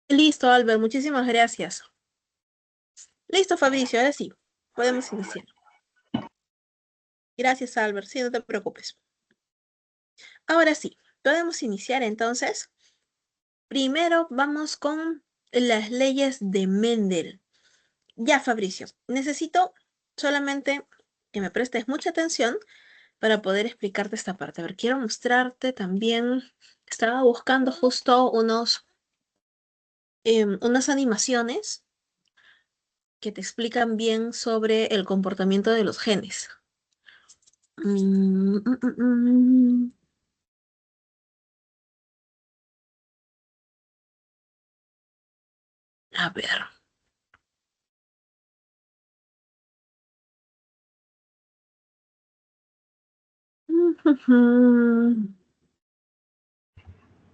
Listo, Albert, muchísimas gracias. Listo, Fabricio, ahora sí, podemos iniciar. Gracias, Albert, sí, no te preocupes. Ahora sí, podemos iniciar entonces. Primero vamos con las leyes de Mendel. Ya, Fabricio, necesito solamente que me prestes mucha atención para poder explicarte esta parte. A ver, quiero mostrarte también, estaba buscando justo unas animaciones que te explican bien sobre el comportamiento de los genes. Mm, mm, mm, mm. A ver.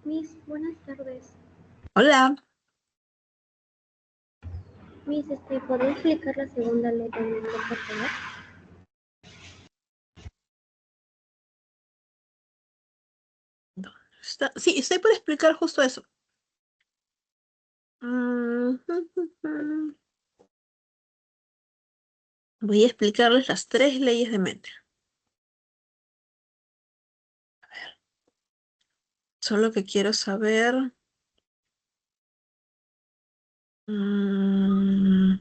Miss, buenas tardes. Hola. Miss, ¿podría explicar la segunda letra del nombre, por favor? Sí, estoy por explicar justo eso. Voy a explicarles las tres leyes de Mendel. Solo que quiero saber. mm,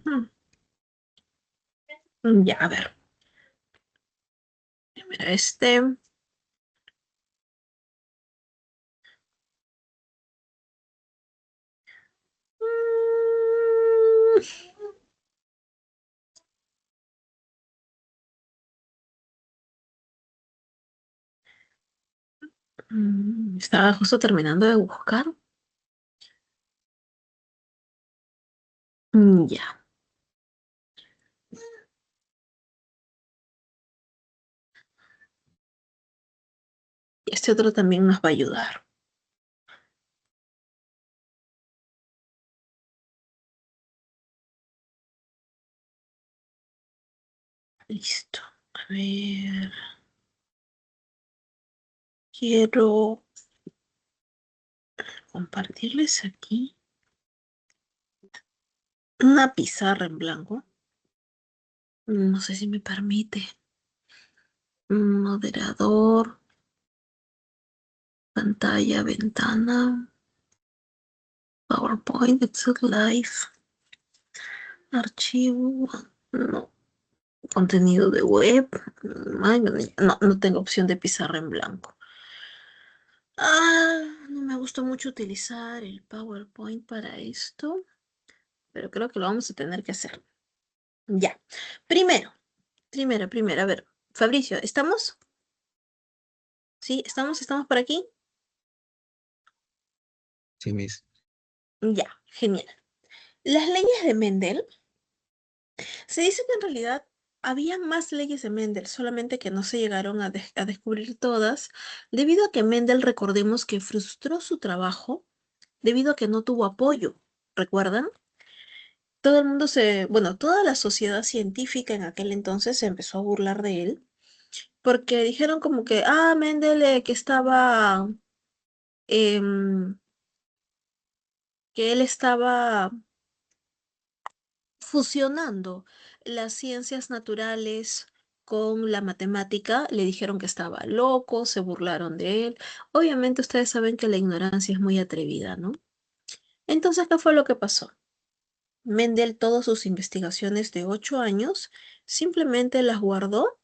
Ya, a ver. Primero este. Estaba justo terminando de buscar. Ya. Este otro también nos va a ayudar. Listo. A ver. Quiero compartirles aquí una pizarra en blanco. No sé si me permite. Moderador, pantalla, ventana, PowerPoint, Excel Live, archivo, no, contenido de web. Ay, no, no tengo opción de pizarra en blanco. No me gusta mucho utilizar el PowerPoint para esto, pero creo que lo vamos a tener que hacer. Ya. Primero, a ver, Fabricio, ¿estamos? ¿Sí? ¿Estamos por aquí? Sí, Miss. Ya, genial. Las leyes de Mendel, se dice que en realidad había más leyes de Mendel, solamente que no se llegaron a descubrir todas, debido a que Mendel, recordemos que frustró su trabajo debido a que no tuvo apoyo. ¿Recuerdan? Todo el mundo bueno, toda la sociedad científica en aquel entonces se empezó a burlar de él, porque dijeron como que, Mendel, que estaba, em, que él estaba fusionando las ciencias naturales con la matemática. Le dijeron que estaba loco, se burlaron de él. Obviamente ustedes saben que la ignorancia es muy atrevida, ¿no? Entonces, ¿qué fue lo que pasó? Mendel, todas sus investigaciones de 8 años, simplemente las guardó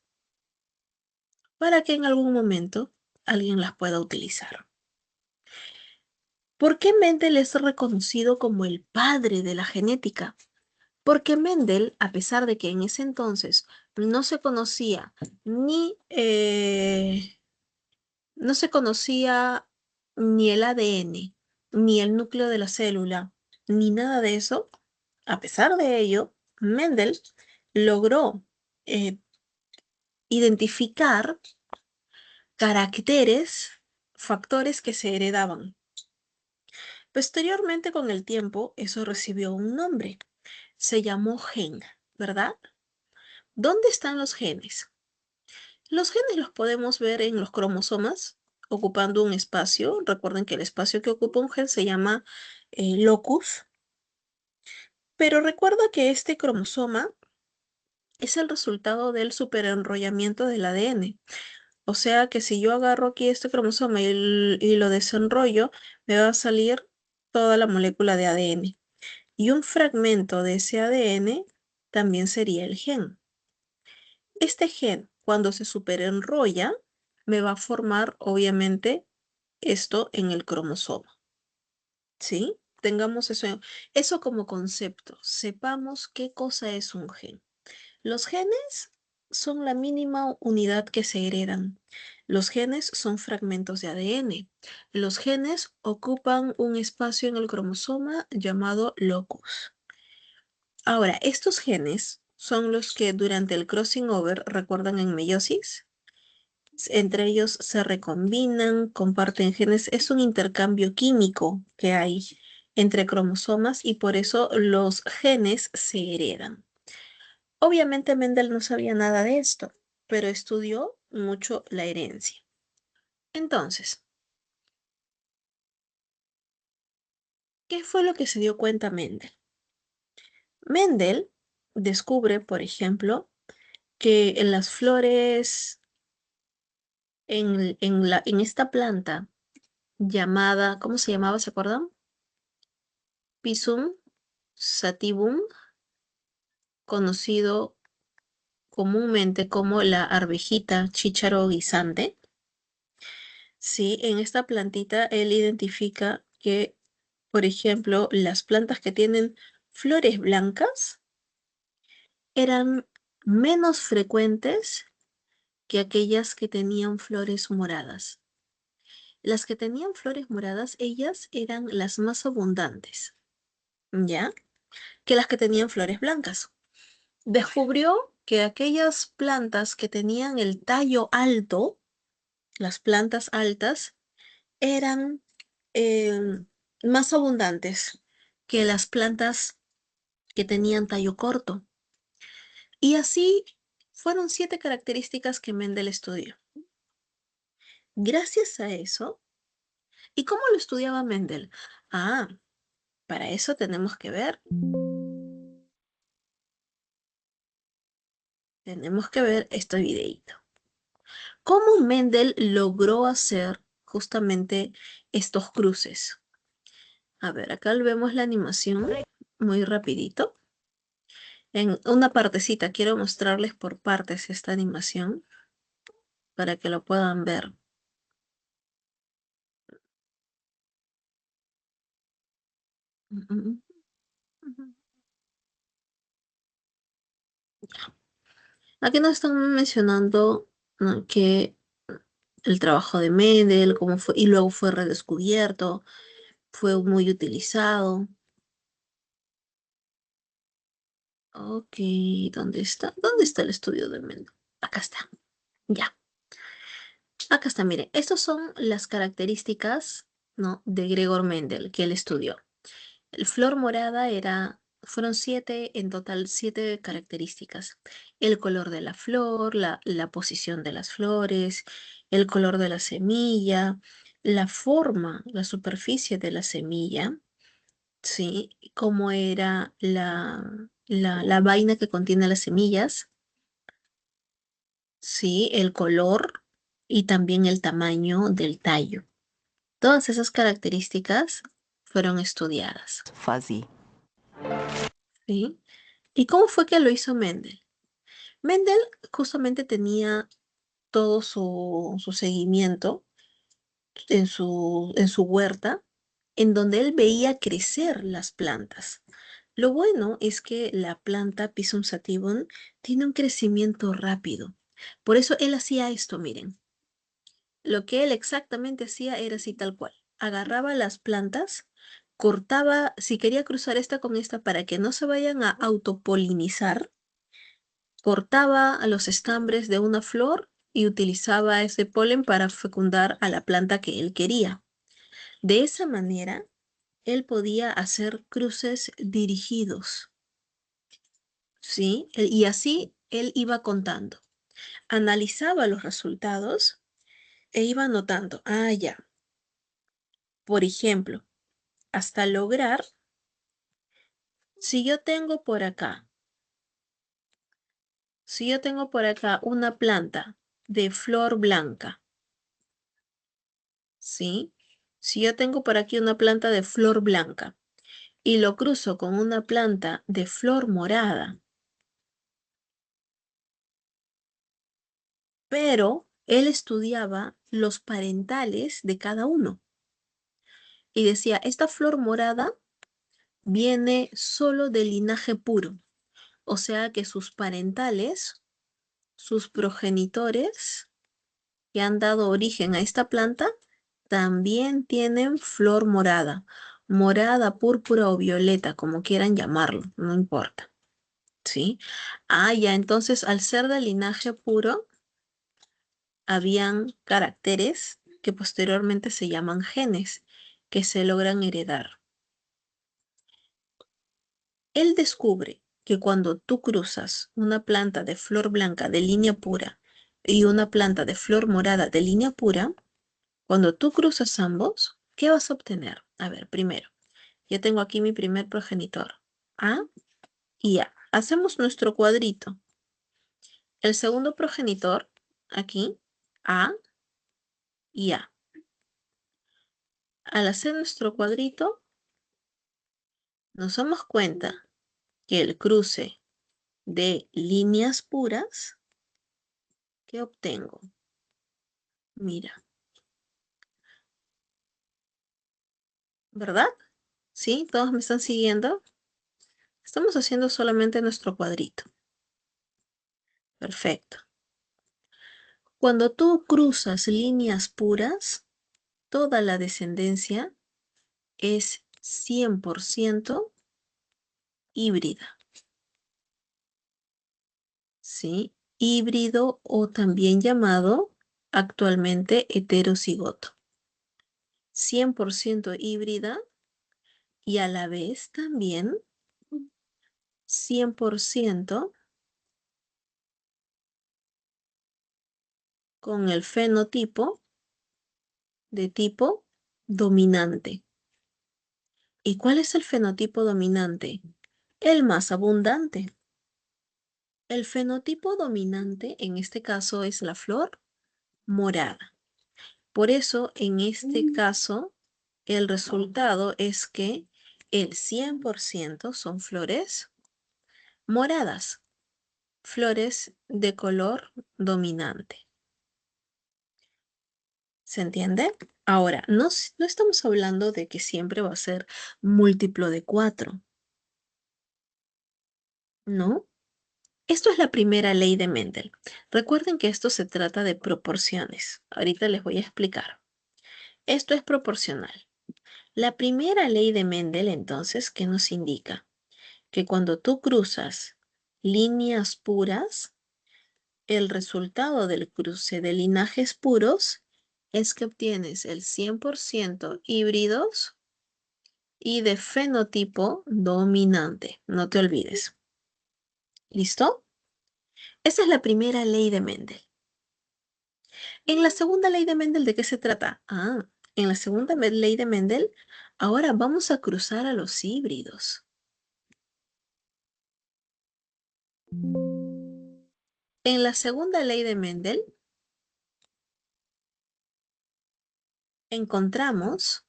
para que en algún momento alguien las pueda utilizar. ¿Por qué Mendel es reconocido como el padre de la genética? Porque Mendel, a pesar de que en ese entonces no se conocía ni, no se conocía ni el ADN, ni el núcleo de la célula, ni nada de eso, a pesar de ello, Mendel logró eh, identificar caracteres, factores que se heredaban. Posteriormente, con el tiempo, eso recibió un nombre. Se llamó gen, ¿verdad? ¿Dónde están los genes? Los genes los podemos ver en los cromosomas ocupando un espacio. Recuerden que el espacio que ocupa un gen se llama locus. Pero recuerda que este cromosoma es el resultado del superenrollamiento del ADN. O sea que si yo agarro aquí este cromosoma y lo desenrollo, me va a salir toda la molécula de ADN. Y un fragmento de ese ADN también sería el gen. Este gen, cuando se superenrolla, me va a formar, obviamente, esto en el cromosoma. ¿Sí? Tengamos eso como concepto. Sepamos qué cosa es un gen. Los genes son la mínima unidad que se heredan. Los genes son fragmentos de ADN. Los genes ocupan un espacio en el cromosoma llamado locus. Ahora, estos genes son los que durante el crossing over, recuerdan en meiosis, entre ellos se recombinan, comparten genes. Es un intercambio químico que hay entre cromosomas y por eso los genes se heredan. Obviamente Mendel no sabía nada de esto, pero estudió mucho la herencia. Entonces, ¿qué fue lo que se dio cuenta Mendel? Mendel descubre, por ejemplo, que en las flores, en esta planta llamada, ¿cómo se llamaba? ¿Se acuerdan? Pisum sativum, conocido comúnmente como la arvejita chícharo guisante. Sí, en esta plantita él identifica que, por ejemplo, las plantas que tienen flores blancas eran menos frecuentes que aquellas que tenían flores moradas. Las que tenían flores moradas, ellas eran las más abundantes, ¿ya? Que las que tenían flores blancas. Descubrió que aquellas plantas que tenían el tallo alto, las plantas altas, eran más abundantes que las plantas que tenían tallo corto. Y así fueron 7 características que Mendel estudió. Gracias a eso, ¿y cómo lo estudiaba Mendel? Ah, para eso tenemos que ver este videito. ¿Cómo Mendel logró hacer justamente estos cruces? A ver, acá vemos la animación muy rapidito. En una partecita, quiero mostrarles por partes esta animación para que lo puedan ver. Ujú, ujú. Aquí nos están mencionando, ¿no?, que el trabajo de Mendel, cómo fue, y luego fue redescubierto, fue muy utilizado. Ok, ¿dónde está? ¿Dónde está el estudio de Mendel? Acá está. Ya. Acá está, mire. Estas son las características, ¿no?, de Gregor Mendel que él estudió. El flor morada fueron 7, en total 7 características. El color de la flor, la posición de las flores, el color de la semilla, la forma, la superficie de la semilla, ¿sí? Cómo era la vaina que contiene las semillas, ¿sí? El color y también el tamaño del tallo. Todas esas características fueron estudiadas. Fuzzy. ¿Sí? ¿Y cómo fue que lo hizo Mendel? Mendel justamente tenía todo su seguimiento en su huerta, en donde él veía crecer las plantas. Lo bueno es que la planta Pisum sativum tiene un crecimiento rápido. Por eso él hacía esto, miren. Lo que él exactamente hacía era así tal cual. Agarraba las plantas, cortaba, si quería cruzar esta con esta para que no se vayan a autopolinizar, cortaba a los estambres de una flor y utilizaba ese polen para fecundar a la planta que él quería. De esa manera, él podía hacer cruces dirigidos, ¿sí? Y así él iba contando. Analizaba los resultados E iba anotando. Ah, ya. Por ejemplo, hasta lograr, si yo tengo por acá, una planta de flor blanca, ¿sí? Si yo tengo por aquí una planta de flor blanca y lo cruzo con una planta de flor morada, pero él estudiaba los parentales de cada uno y decía, esta flor morada viene solo del linaje puro, o sea que sus parentales, sus progenitores que han dado origen a esta planta, también tienen flor morada, morada, púrpura o violeta, como quieran llamarlo, no importa, ¿sí? Ah, ya, entonces al ser de linaje puro, habían caracteres que posteriormente se llaman genes, que se logran heredar. Él descubre que cuando tú cruzas una planta de flor blanca de línea pura y una planta de flor morada de línea pura, cuando tú cruzas ambos, ¿qué vas a obtener? A ver, primero, yo tengo aquí mi primer progenitor, A y A. Hacemos nuestro cuadrito. El segundo progenitor, aquí, A y A. Al hacer nuestro cuadrito, nos damos cuenta que el cruce de líneas puras, ¿qué obtengo? Mira, ¿verdad? ¿Sí? ¿Todos me están siguiendo? Estamos haciendo solamente nuestro cuadrito. Perfecto. Cuando tú cruzas líneas puras, toda la descendencia es 100% híbrida, ¿sí? Híbrido o también llamado actualmente heterocigoto. 100% híbrida y a la vez también 100% con el fenotipo de tipo dominante. ¿Y cuál es el fenotipo dominante? El más abundante. El fenotipo dominante en este caso es la flor morada. Por eso, en este caso, el resultado es que el 100% son flores moradas, flores de color dominante. ¿Se entiende? Ahora, no estamos hablando de que siempre va a ser múltiplo de 4, ¿no? Esto es la primera ley de Mendel. Recuerden que esto se trata de proporciones. Ahorita les voy a explicar. Esto es proporcional. La primera ley de Mendel, entonces, ¿qué nos indica? Que cuando tú cruzas líneas puras, el resultado del cruce de linajes puros es que obtienes el 100% híbridos y de fenotipo dominante. No te olvides. ¿Listo? Esa es la primera ley de Mendel. En la segunda ley de Mendel, ¿de qué se trata? Ah, en la segunda ley de Mendel, ahora vamos a cruzar a los híbridos. En la segunda ley de Mendel, encontramos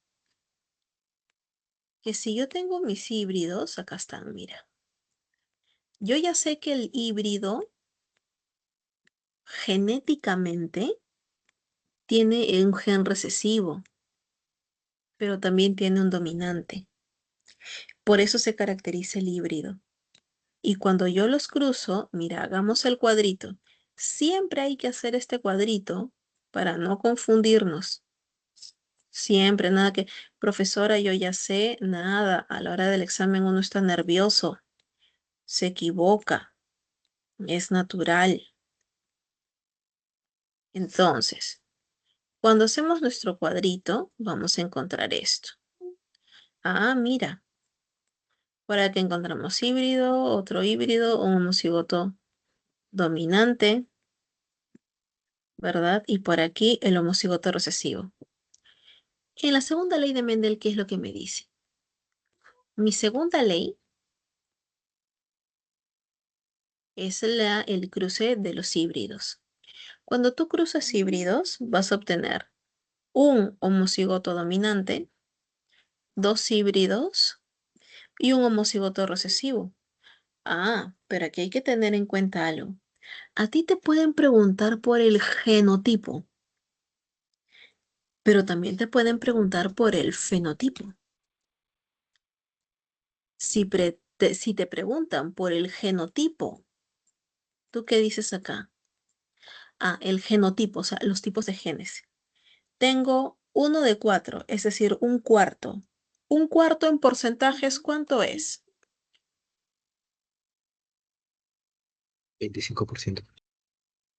que si yo tengo mis híbridos, acá están, mira. Yo ya sé que el híbrido genéticamente tiene un gen recesivo, pero también tiene un dominante. Por eso se caracteriza el híbrido. Y cuando yo los cruzo, mira, hagamos el cuadrito. Siempre hay que hacer este cuadrito para no confundirnos. Siempre, nada que, profesora, yo ya sé, nada. A la hora del examen uno está nervioso, se equivoca, es natural. Entonces, cuando hacemos nuestro cuadrito, vamos a encontrar esto. Ah, mira, por aquí encontramos híbrido, otro híbrido, un homocigoto dominante. ¿verdad? Y por aquí el homocigoto recesivo. En la segunda ley de Mendel, ¿qué es lo que me dice? Mi segunda ley es el cruce de los híbridos. Cuando tú cruzas híbridos, vas a obtener un homocigoto dominante, dos híbridos y un homocigoto recesivo. Ah, pero aquí hay que tener en cuenta algo. A ti te pueden preguntar por el genotipo, pero también te pueden preguntar por el fenotipo. Si te preguntan por el genotipo, ¿tú qué dices acá? Ah, el genotipo, o sea, los tipos de genes. Tengo uno de cuatro, es decir, un cuarto. Un cuarto en porcentajes, ¿cuánto es? 25%.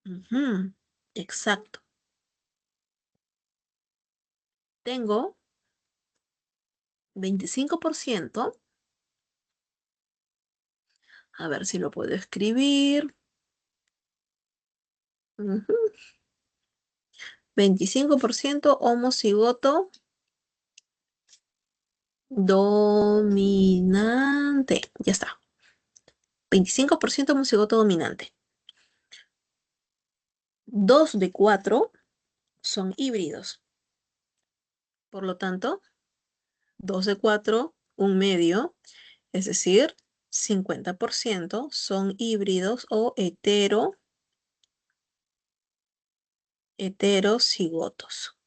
Ujú, exacto. Tengo 25%. A ver si lo puedo escribir. Ujú, 25% homocigoto dominante. Ya está. 25% homocigoto dominante. 2 de 4 son híbridos. Por lo tanto, 2 de 4, un medio, es decir, 50% son híbridos o heterocigotos.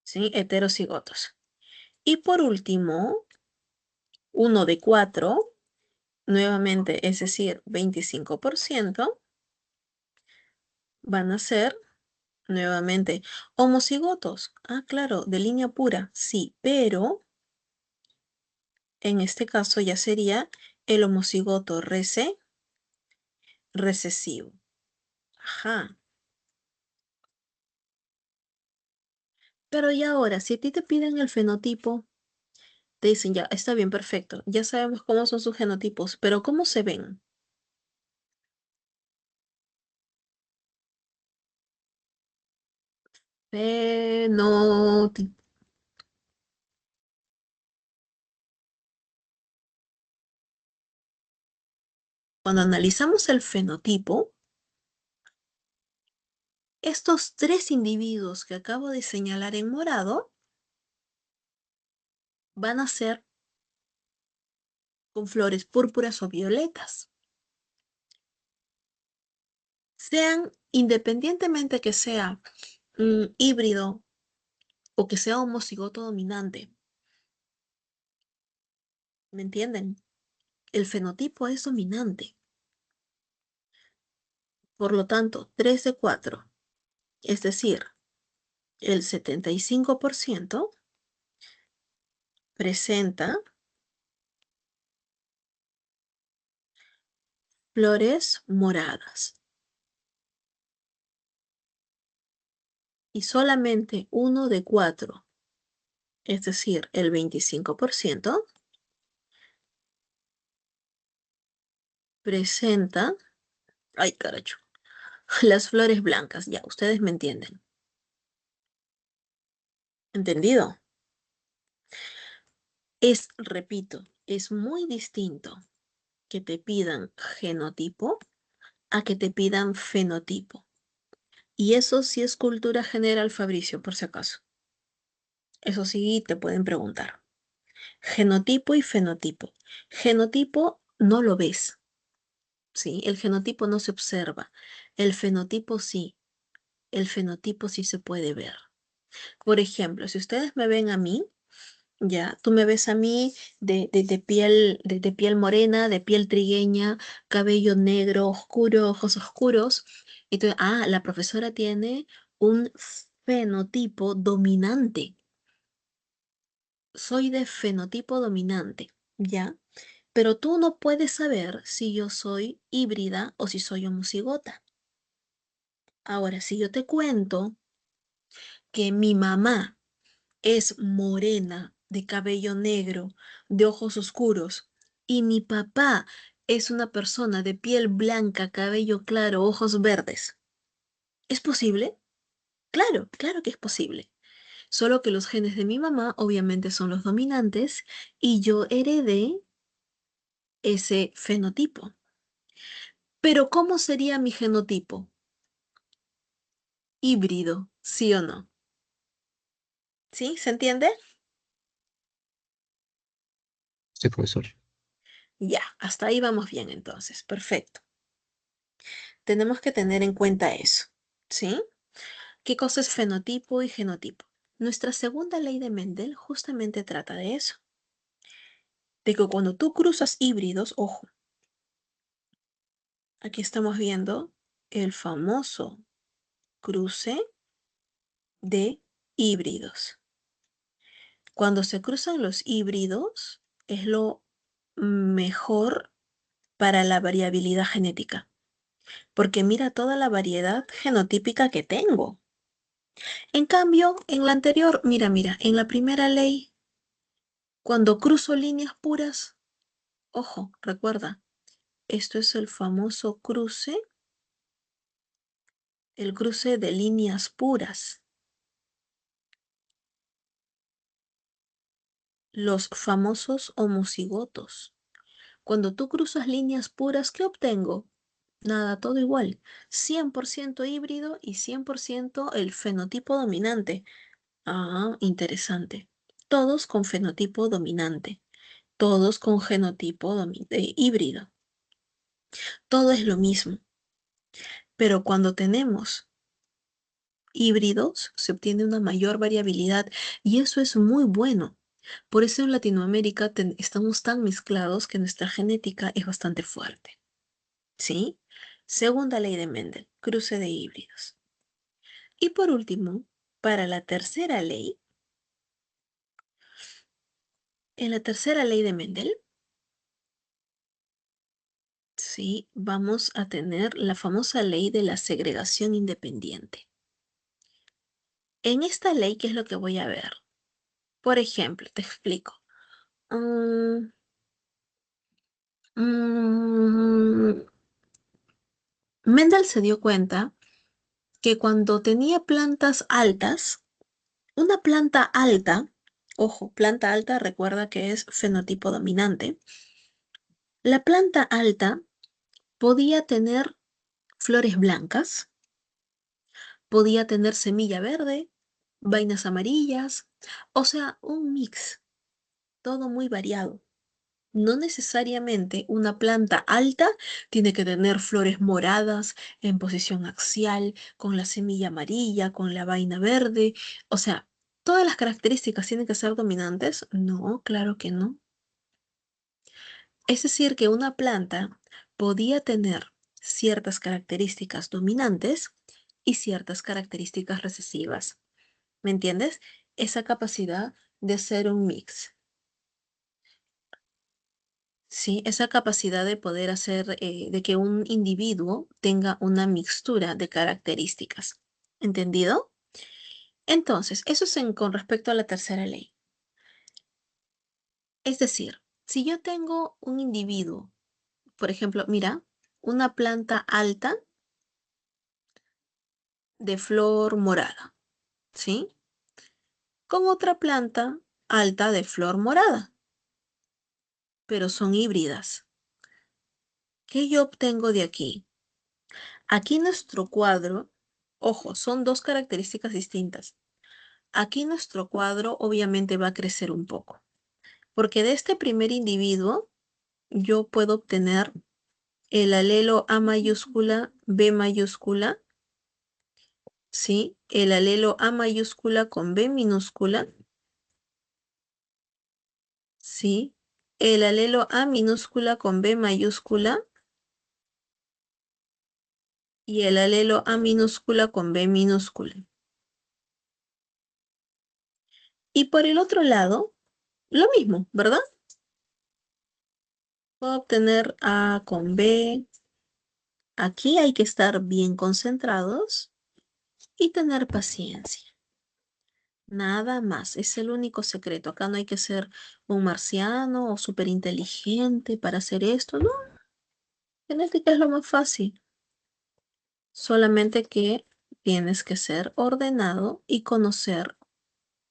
¿Sí? Heterocigotos. Y por último, 1 de 4, nuevamente, es decir, 25%, van a ser nuevamente homocigotos. Ah, claro, de línea pura, sí, pero en este caso ya sería el homocigoto recesivo. Ajá. Pero y ahora, si a ti te piden el fenotipo, te dicen ya, está bien, perfecto, ya sabemos cómo son sus genotipos, pero ¿cómo se ven? Fenotipo. Cuando analizamos el fenotipo, estos tres individuos que acabo de señalar en morado van a ser con flores púrpuras o violetas. Sean, independientemente que sea un híbrido o que sea homocigoto dominante, ¿me entienden? El fenotipo es dominante. Por lo tanto, 3 de 4, es decir, el 75% presenta flores moradas y solamente 1 de 4, es decir, el 25%, presenta, ay caracho, las flores blancas. Ya, ustedes me entienden. ¿Entendido? Repito, es muy distinto que te pidan genotipo a que te pidan fenotipo. Y eso sí es cultura general, Fabricio, por si acaso. Eso sí te pueden preguntar. Genotipo y fenotipo. Genotipo no lo ves, ¿sí? El genotipo no se observa. El fenotipo sí. El fenotipo sí se puede ver. Por ejemplo, si ustedes me ven a mí, ya, tú me ves a mí de piel morena, de piel trigueña, cabello negro, oscuro, ojos oscuros, y tú, ah, la profesora tiene un fenotipo dominante. Soy de fenotipo dominante, ¿ya? Pero tú no puedes saber si yo soy híbrida o si soy homocigota. Ahora, si yo te cuento que mi mamá es morena, de cabello negro, de ojos oscuros, y mi papá es una persona de piel blanca, cabello claro, ojos verdes. ¿Es posible? Claro, claro que es posible. Solo que los genes de mi mamá obviamente son los dominantes y yo heredé ese fenotipo. Pero ¿cómo sería mi genotipo? Híbrido, ¿sí o no? ¿Sí? ¿Se entiende? Sí, profesor. Ya, hasta ahí vamos bien entonces. Perfecto. Tenemos que tener en cuenta eso. ¿Sí? ¿Qué cosa es fenotipo y genotipo? Nuestra segunda ley de Mendel justamente trata de eso. De que cuando tú cruzas híbridos, ojo, aquí estamos viendo el famoso cruce de híbridos. Cuando se cruzan los híbridos, es lo mejor para la variabilidad genética, porque mira toda la variedad genotípica que tengo. En cambio, en la anterior, mira, en la primera ley, cuando cruzo líneas puras, ojo, recuerda, esto es el famoso cruce, el cruce de líneas puras, los famosos homocigotos. Cuando tú cruzas líneas puras, ¿qué obtengo? Nada, todo igual. 100% híbrido y 100% el fenotipo dominante. Ah, interesante. Todos con fenotipo dominante. Todos con genotipo híbrido. Todo es lo mismo. Pero cuando tenemos híbridos, se obtiene una mayor variabilidad y eso es muy bueno. Por eso en Latinoamérica estamos tan mezclados que nuestra genética es bastante fuerte. ¿Sí? Segunda ley de Mendel, cruce de híbridos. Y por último, para la tercera ley, en la tercera ley de Mendel, sí, vamos a tener la famosa ley de la segregación independiente. En esta ley, ¿qué es lo que voy a ver? Por ejemplo, te explico. Mm, mm, Mendel se dio cuenta que cuando tenía plantas altas, una planta alta, ojo, planta alta recuerda que es fenotipo dominante, la planta alta podía tener flores blancas, podía tener semilla verde, vainas amarillas, o sea, un mix, todo muy variado. No necesariamente una planta alta tiene que tener flores moradas en posición axial, con la semilla amarilla, con la vaina verde. O sea, ¿todas las características tienen que ser dominantes? No, claro que no. Es decir, que una planta podía tener ciertas características dominantes y ciertas características recesivas. ¿Me entiendes? Esa capacidad de ser un mix. Sí, esa capacidad de poder hacer, de que un individuo tenga una mixtura de características. ¿Entendido? Entonces, eso es con respecto a la tercera ley. Es decir, si yo tengo un individuo, por ejemplo, mira, una planta alta de flor morada, ¿sí? Con otra planta alta de flor morada, pero son híbridas. ¿Qué yo obtengo de aquí? Aquí nuestro cuadro, ojo, son dos características distintas. Aquí nuestro cuadro obviamente va a crecer un poco, porque de este primer individuo yo puedo obtener el alelo A mayúscula, B mayúscula, ¿sí? El alelo A mayúscula con B minúscula, ¿sí? El alelo A minúscula con B mayúscula y el alelo A minúscula con B minúscula. Y por el otro lado, lo mismo, ¿verdad? Puedo obtener A con B. Aquí hay que estar bien concentrados y tener paciencia. Nada más, es el único secreto. Acá no hay que ser un marciano o súper inteligente para hacer esto, ¿no? Genética es lo más fácil. Solamente que tienes que ser ordenado y conocer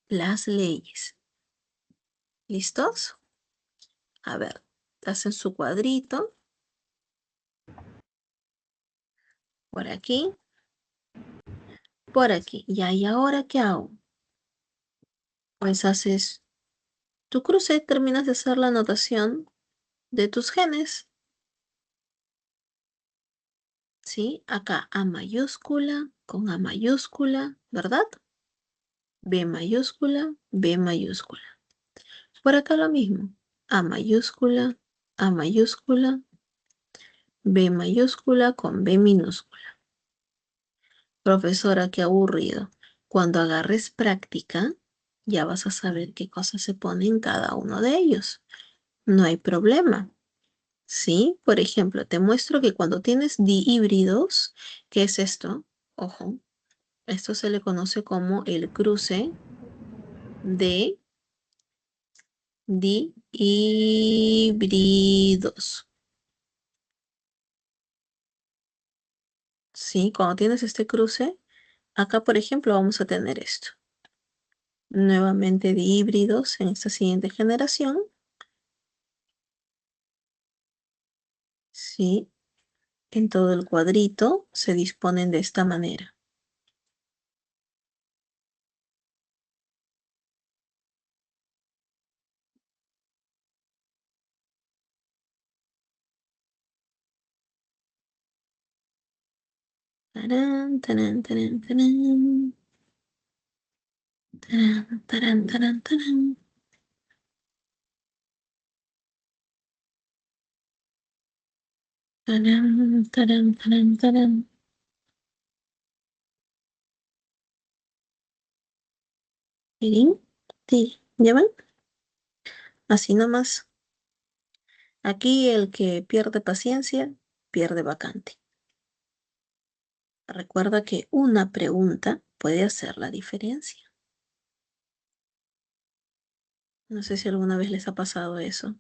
las leyes. ¿Listos? A ver, hacen su cuadrito. Por aquí. Por aquí. Ya, ¿y ahora qué hago? Pues haces tu cruce, terminas de hacer la anotación de tus genes. ¿Sí? Acá A mayúscula con A mayúscula, ¿verdad? B mayúscula, B mayúscula. Por acá lo mismo. A mayúscula, A mayúscula, B mayúscula con B minúscula. Profesora, qué aburrido. Cuando agarres práctica, ya vas a saber qué cosas se pone en cada uno de ellos. No hay problema. ¿Sí? Por ejemplo, te muestro que cuando tienes dihíbridos, ¿qué es esto? Ojo, esto se le conoce como el cruce de dihíbridos. ¿Sí? Cuando tienes este cruce, acá, por ejemplo, vamos a tener esto. Nuevamente dihíbridos en esta siguiente generación. ¿Sí? En todo el cuadrito se disponen de esta manera. Tarán, tarán, tarán, tarán. Tarán, tarán, tarán, tarán. Tarán, tarán, tarán, tarán. Tirín, ti. ¿Ya ven? Así nomás. Aquí el que pierde paciencia, pierde vacante. Recuerda que una pregunta puede hacer la diferencia. No sé si alguna vez les ha pasado eso,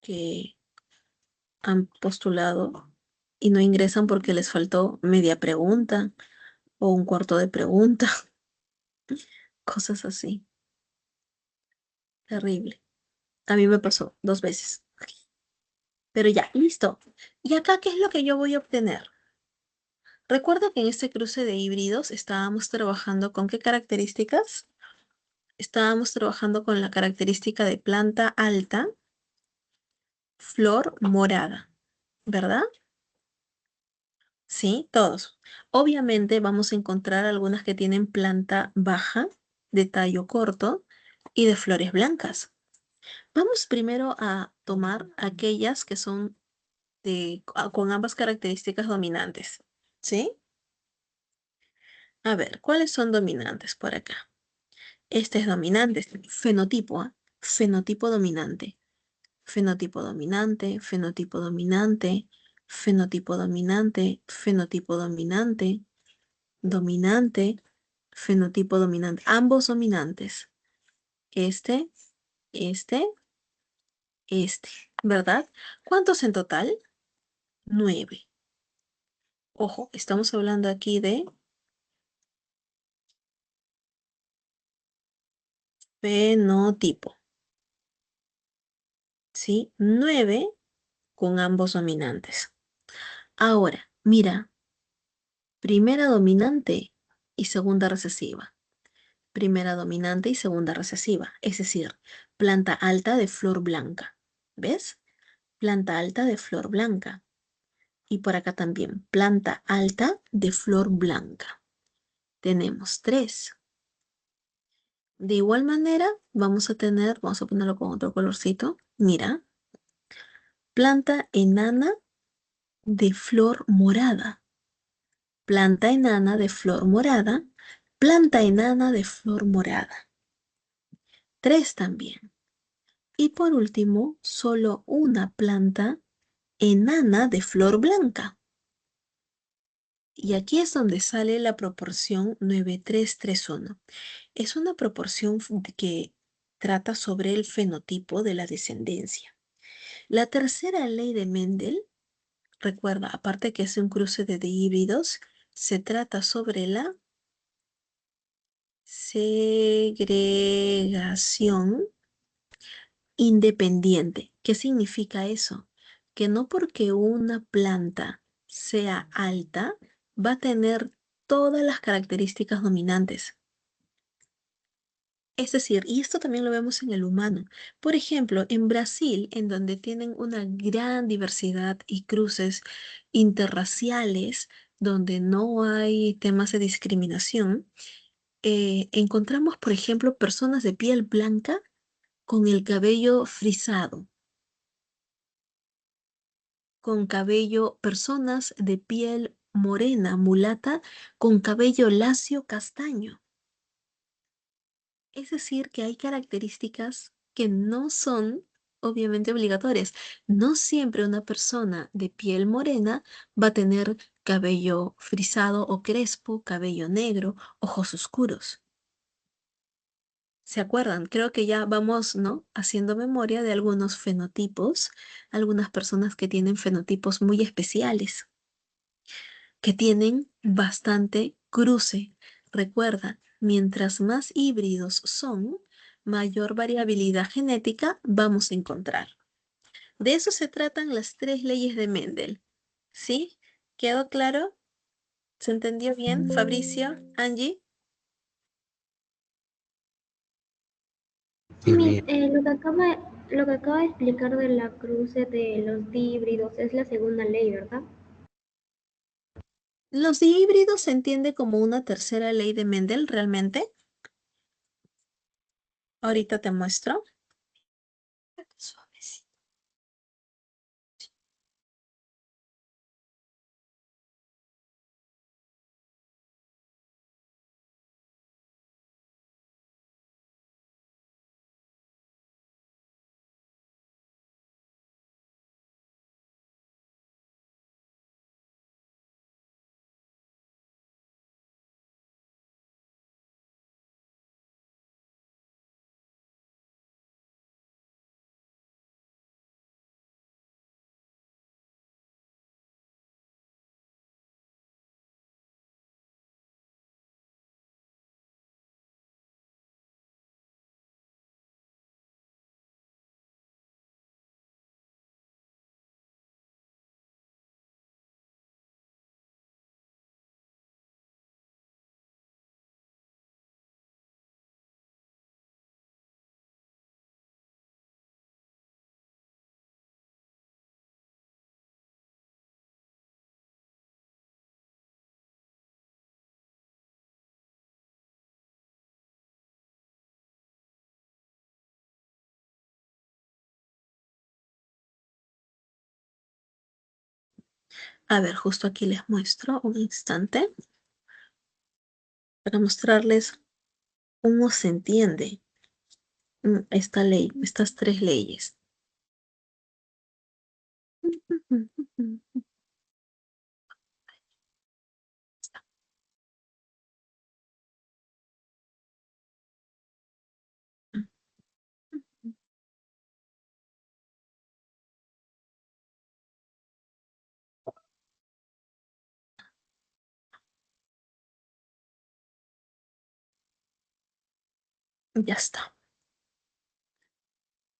que han postulado y no ingresan porque les faltó media pregunta o un cuarto de pregunta, cosas así. Terrible. A mí me pasó 2 veces. Pero ya, listo. ¿Y acá qué es lo que yo voy a obtener? Recuerda que en este cruce de híbridos estábamos trabajando con qué características. Estábamos trabajando con la característica de planta alta, flor morada, ¿verdad? Sí, todos. Obviamente vamos a encontrar algunas que tienen planta baja, de tallo corto y de flores blancas. Vamos primero a tomar aquellas que son con ambas características dominantes, ¿sí? A ver, ¿cuáles son dominantes por acá? Este es dominante, fenotipo, ¿ah? Fenotipo dominante. Fenotipo dominante, fenotipo dominante, fenotipo dominante, fenotipo dominante, dominante, fenotipo dominante. Ambos dominantes. Este, este, este, ¿verdad? ¿Cuántos en total? 9. Ojo, estamos hablando aquí de fenotipo, ¿sí? 9 con ambos dominantes. Ahora, mira, primera dominante y segunda recesiva. Primera dominante y segunda recesiva, es decir, planta alta de flor blanca. ¿Ves? Planta alta de flor blanca. Y por acá también, planta alta de flor blanca. Tenemos 3. De igual manera, vamos a ponerlo con otro colorcito. Mira, planta enana de flor morada. Planta enana de flor morada. Planta enana de flor morada. 3 también. Y por último, solo una planta enana de flor blanca. Y aquí es donde sale la proporción 9331. Es una proporción que trata sobre el fenotipo de la descendencia. La tercera ley de Mendel, recuerda, aparte que es un cruce de híbridos, se trata sobre la segregación independiente. ¿Qué significa eso? Que no porque una planta sea alta, va a tener todas las características dominantes. Es decir, y esto también lo vemos en el humano. Por ejemplo, en Brasil, en donde tienen una gran diversidad y cruces interraciales, donde no hay temas de discriminación, encontramos, por ejemplo, personas de piel blanca con el cabello frisado, con cabello, personas de piel morena, mulata, con cabello lacio castaño. Es decir, que hay características que no son obviamente obligatorias. No siempre una persona de piel morena va a tener cabello frisado o crespo, cabello negro, ojos oscuros. ¿Se acuerdan? Creo que ya vamos, ¿no? Haciendo memoria de algunos fenotipos, algunas personas que tienen fenotipos muy especiales, que tienen bastante cruce. Recuerda, mientras más híbridos son, mayor variabilidad genética vamos a encontrar. De eso se tratan las tres leyes de Mendel. ¿Sí? ¿Quedó claro? ¿Se entendió bien, Fabricio, Angie? Sí, Miss, bien. lo que acaba de explicar de la cruce de los díbridos es la segunda ley, ¿verdad? Los híbridos se entiende como una tercera ley de Mendel, realmente. Ahorita te muestro. Suavecito. A ver, justo aquí les muestro un instante para mostrarles cómo se entiende esta ley, estas tres leyes. Ya está.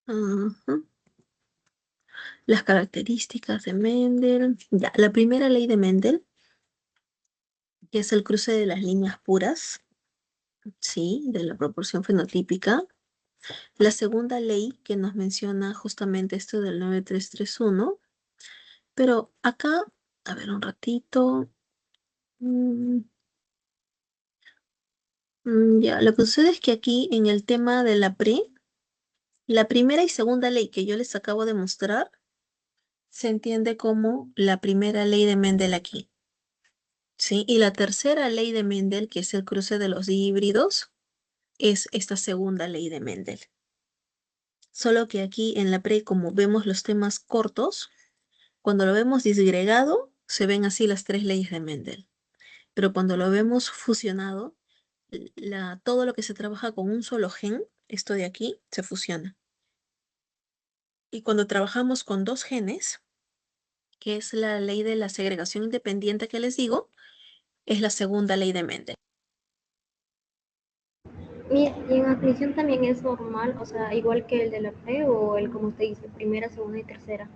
Ajá. Las características de Mendel. Ya, la primera ley de Mendel, que es el cruce de las líneas puras, sí, de la proporción fenotípica. La segunda ley que nos menciona justamente esto del 9331, pero acá, a ver un ratito. mm, ya, lo que sucede es que aquí en el tema de la primera y segunda ley que yo les acabo de mostrar se entiende como la primera ley de Mendel aquí, ¿sí? Y la tercera ley de Mendel, que es el cruce de los híbridos, es esta segunda ley de Mendel. Solo que aquí en la pre, como vemos los temas cortos, cuando lo vemos disgregado, se ven así las tres leyes de Mendel. Pero cuando lo vemos fusionado, todo lo que se trabaja con un solo gen, esto de aquí, se fusiona. Y cuando trabajamos con dos genes, que es la ley de la segregación independiente que les digo, es la segunda ley de Mendel. Y en admisión también es normal, o sea, igual que el de la pre o el, como usted dice, primera, segunda y tercera.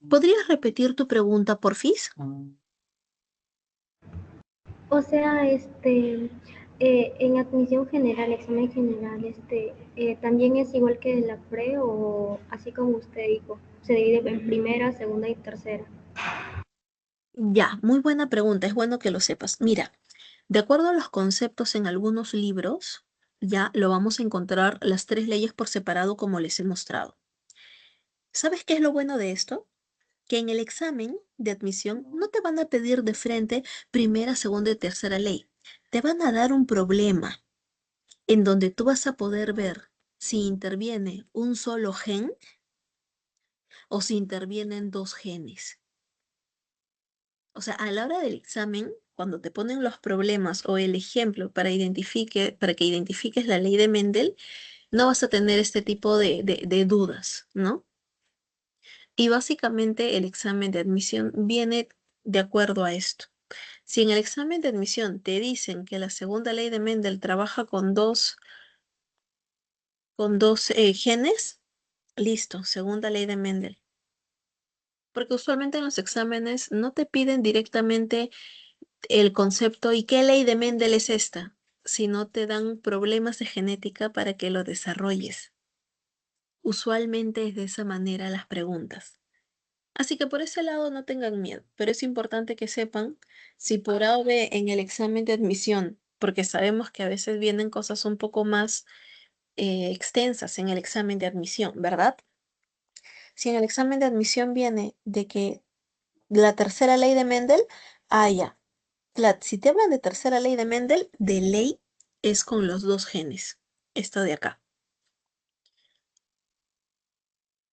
¿Podrías repetir tu pregunta, porfis? O sea, en admisión general, examen general, también es igual que la pre o así como usted dijo, se divide en primera, segunda y tercera. Ya, muy buena pregunta, es bueno que lo sepas. Mira, de acuerdo a los conceptos en algunos libros, ya lo vamos a encontrar las tres leyes por separado como les he mostrado. ¿Sabes qué es lo bueno de esto? Que en el examen de admisión no te van a pedir de frente primera, segunda y tercera ley. Te van a dar un problema en donde tú vas a poder ver si interviene un solo gen o si intervienen dos genes. O sea, a la hora del examen, cuando te ponen los problemas o el ejemplo para que identifiques la ley de Mendel, no vas a tener este tipo de dudas, ¿no? Y básicamente el examen de admisión viene de acuerdo a esto. Si en el examen de admisión te dicen que la segunda ley de Mendel trabaja con dos genes, listo, segunda ley de Mendel. Porque usualmente en los exámenes no te piden directamente el concepto y qué ley de Mendel es esta, sino te dan problemas de genética para que lo desarrolles. Usualmente es de esa manera las preguntas. Así que por ese lado no tengan miedo, pero es importante que sepan si por A o B en el examen de admisión, porque sabemos que a veces vienen cosas un poco más extensas en el examen de admisión, ¿verdad? Si en el examen de admisión viene de que la tercera ley de Mendel, ya. Si te hablan de tercera ley de Mendel, de ley es con los dos genes, esto de acá.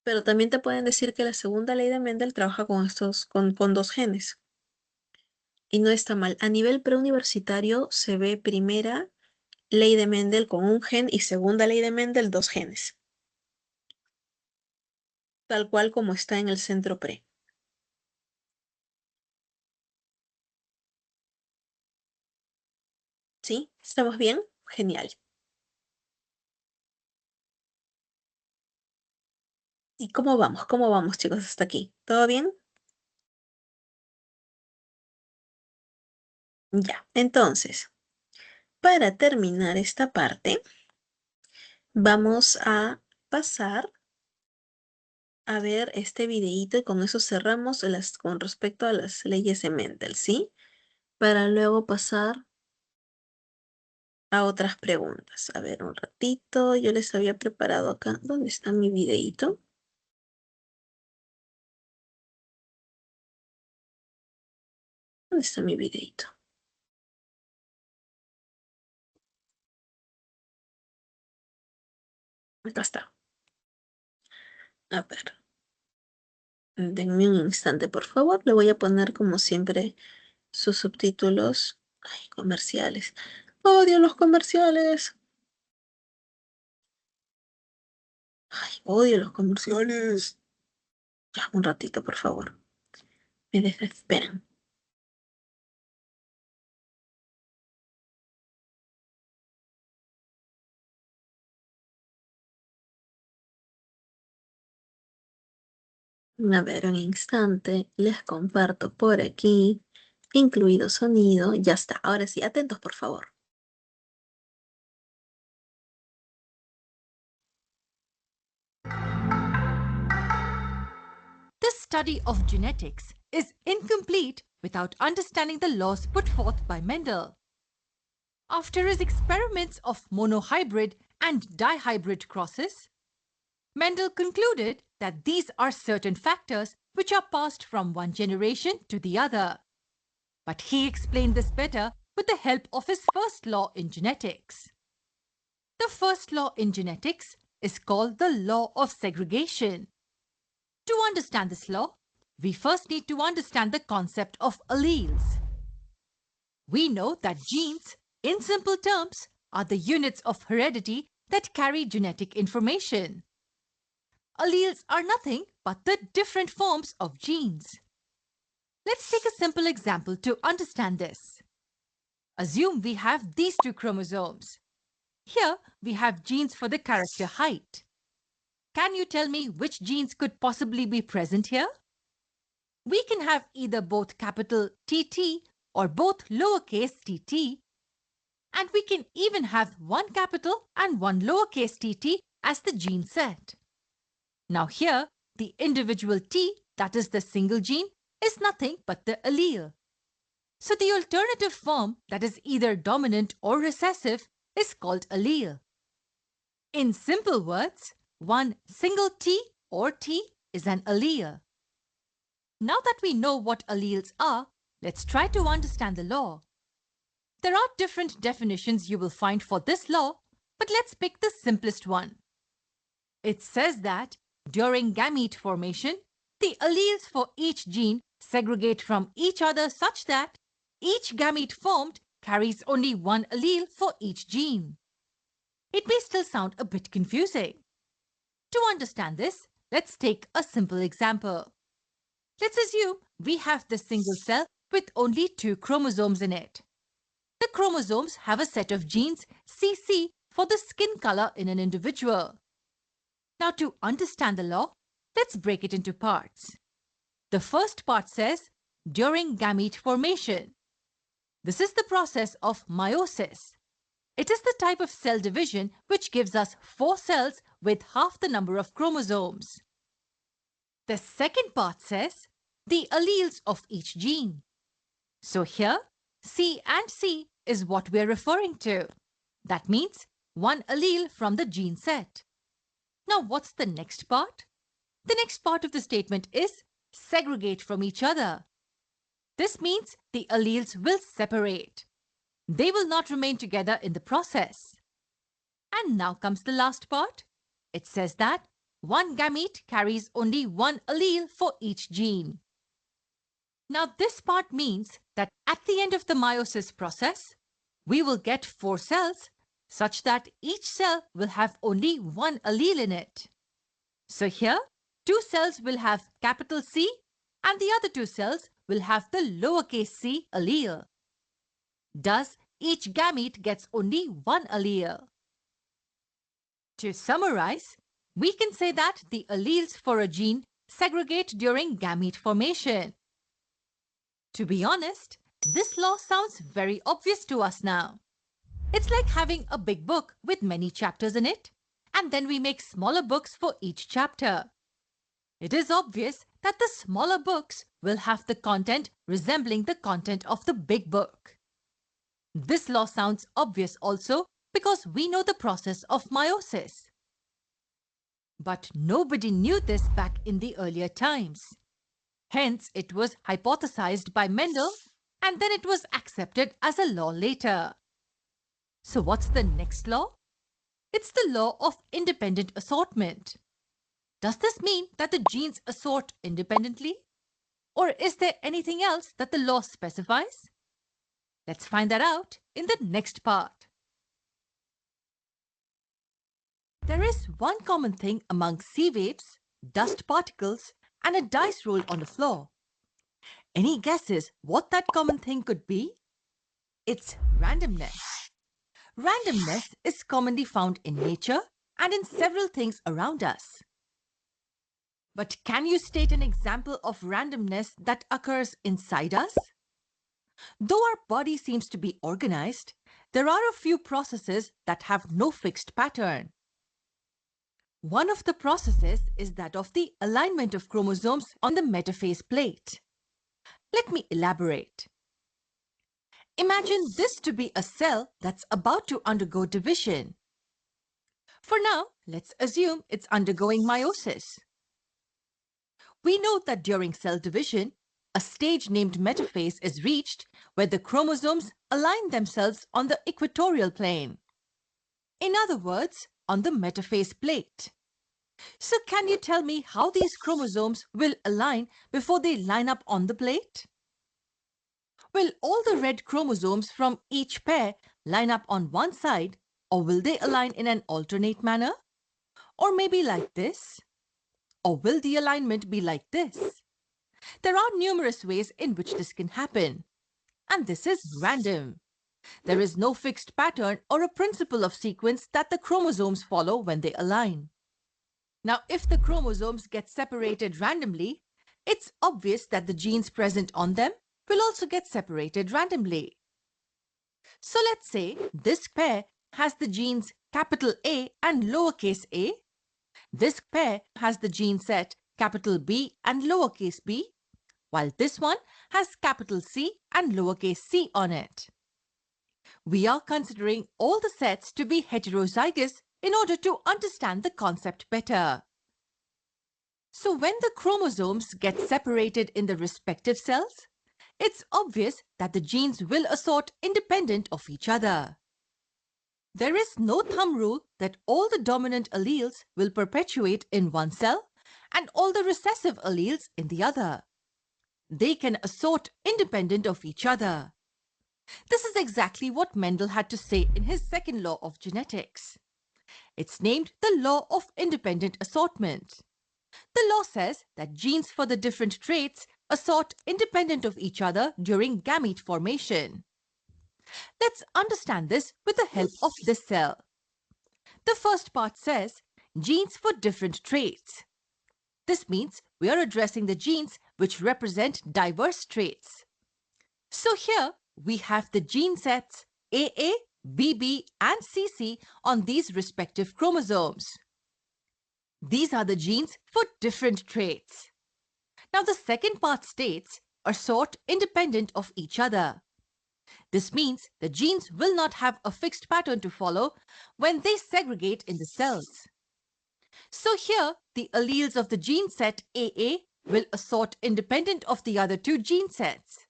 Pero también te pueden decir que la segunda ley de Mendel trabaja con dos genes. Y no está mal. A nivel preuniversitario se ve primera ley de Mendel con un gen y segunda ley de Mendel dos genes. Tal cual como está en el centro pre. ¿Sí? ¿Estamos bien? Genial. ¿Y cómo vamos? ¿Cómo vamos, chicos, hasta aquí? ¿Todo bien? Ya. Entonces, para terminar esta parte, vamos a pasar a ver este videíto y con eso cerramos con respecto a las leyes de Mendel, ¿sí? Para luego pasar a otras preguntas. A ver, un ratito, yo les había preparado acá. ¿Dónde está mi videíto? ¿Dónde está mi videíto? Acá está. A ver, denme un instante, por favor. Le voy a poner como siempre sus subtítulos. Ay, comerciales. Odio los comerciales. Ay, odio los comerciales. Ya, un ratito, por favor. Me desesperan. A ver, un instante, les comparto por aquí, incluido sonido, ya está. Ahora sí, atentos por favor. The study of genetics is incomplete without understanding the laws put forth by Mendel. After his experiments of monohybrid and dihybrid crosses, Mendel concluded that these are certain factors which are passed from one generation to the other. But he explained this better with the help of his first law in genetics. The first law in genetics is called the law of segregation. To understand this law, we first need to understand the concept of alleles. We know that genes, in simple terms, are the units of heredity that carry genetic information. Alleles are nothing but the different forms of genes. Let's take a simple example to understand this. Assume we have these two chromosomes. Here we have genes for the character height. Can you tell me which genes could possibly be present here? We can have either both capital TT or both lowercase tt. And we can even have one capital and one lowercase tt as the gene set. Now here, the individual T, that is the single gene, is nothing but the allele. So the alternative form that is either dominant or recessive is called allele. In simple words, one single T or T is an allele. Now that we know what alleles are, let's try to understand the law. There are different definitions you will find for this law, but let's pick the simplest one. It says that during gamete formation, the alleles for each gene segregate from each other such that each gamete formed carries only one allele for each gene. It may still sound a bit confusing. To understand this, let's take a simple example. Let's assume we have this single cell with only 2 chromosomes in it. The chromosomes have a set of genes CC for the skin color in an individual. Now to understand the law, let's break it into parts. The first part says during gamete formation. This is the process of meiosis. It is the type of cell division which gives us 4 cells with half the number of chromosomes. The second part says the alleles of each gene. So here, C and C is what we're referring to. That means one allele from the gene set. Now what's the next part? The next part of the statement is segregate from each other. This means the alleles will separate. They will not remain together in the process. And now comes the last part. It says that one gamete carries only one allele for each gene. Now this part means that at the end of the meiosis process, we will get 4 cells such that each cell will have only one allele in it. So here, 2 cells will have capital C and the other 2 cells will have the lowercase c allele. Thus, each gamete gets only one allele. To summarize, we can say that the alleles for a gene segregate during gamete formation. To be honest, this law sounds very obvious to us now. It's like having a big book with many chapters in it, and then we make smaller books for each chapter. It is obvious that the smaller books will have the content resembling the content of the big book. This law sounds obvious also because we know the process of meiosis. But nobody knew this back in the earlier times. Hence, it was hypothesized by Mendel, and then it was accepted as a law later. So what's the next law? It's the law of independent assortment. Does this mean that the genes assort independently? Or is there anything else that the law specifies? Let's find that out in the next part. There is one common thing among sea waves, dust particles, and a dice roll on the floor. Any guesses what that common thing could be? It's randomness. Randomness is commonly found in nature and in several things around us. But can you state an example of randomness that occurs inside us? Though our body seems to be organized, there are a few processes that have no fixed pattern. One of the processes is that of the alignment of chromosomes on the metaphase plate. Let me elaborate. Imagine this to be a cell that's about to undergo division. For now, let's assume it's undergoing meiosis. We know that during cell division, a stage named metaphase is reached where the chromosomes align themselves on the equatorial plane. In other words, on the metaphase plate. So can you tell me how these chromosomes will align before they line up on the plate? Will all the red chromosomes from each pair line up on one side, or will they align in an alternate manner? Or maybe like this? Or will the alignment be like this? There are numerous ways in which this can happen. And this is random. There is no fixed pattern or a principle of sequence that the chromosomes follow when they align. Now, if the chromosomes get separated randomly, it's obvious that the genes present on them will also get separated randomly. So let's say this pair has the genes capital A and lowercase a. This pair has the gene set capital B and lowercase b, while this one has capital C and lowercase c on it. We are considering all the sets to be heterozygous in order to understand the concept better. So when the chromosomes get separated in the respective cells, it's obvious that the genes will assort independent of each other. There is no thumb rule that all the dominant alleles will perpetuate in one cell and all the recessive alleles in the other. They can assort independent of each other. This is exactly what Mendel had to say in his second law of genetics. It's named the law of independent assortment. The law says that genes for the different traits assort independent of each other during gamete formation. Let's understand this with the help of this cell. The first part says genes for different traits. This means we are addressing the genes which represent diverse traits. So here we have the gene sets AA, BB and CC on these respective chromosomes. These are the genes for different traits. Now the second part states assort independent of each other. This means the genes will not have a fixed pattern to follow when they segregate in the cells. So here the alleles of the gene set AA will assort independent of the other two gene sets.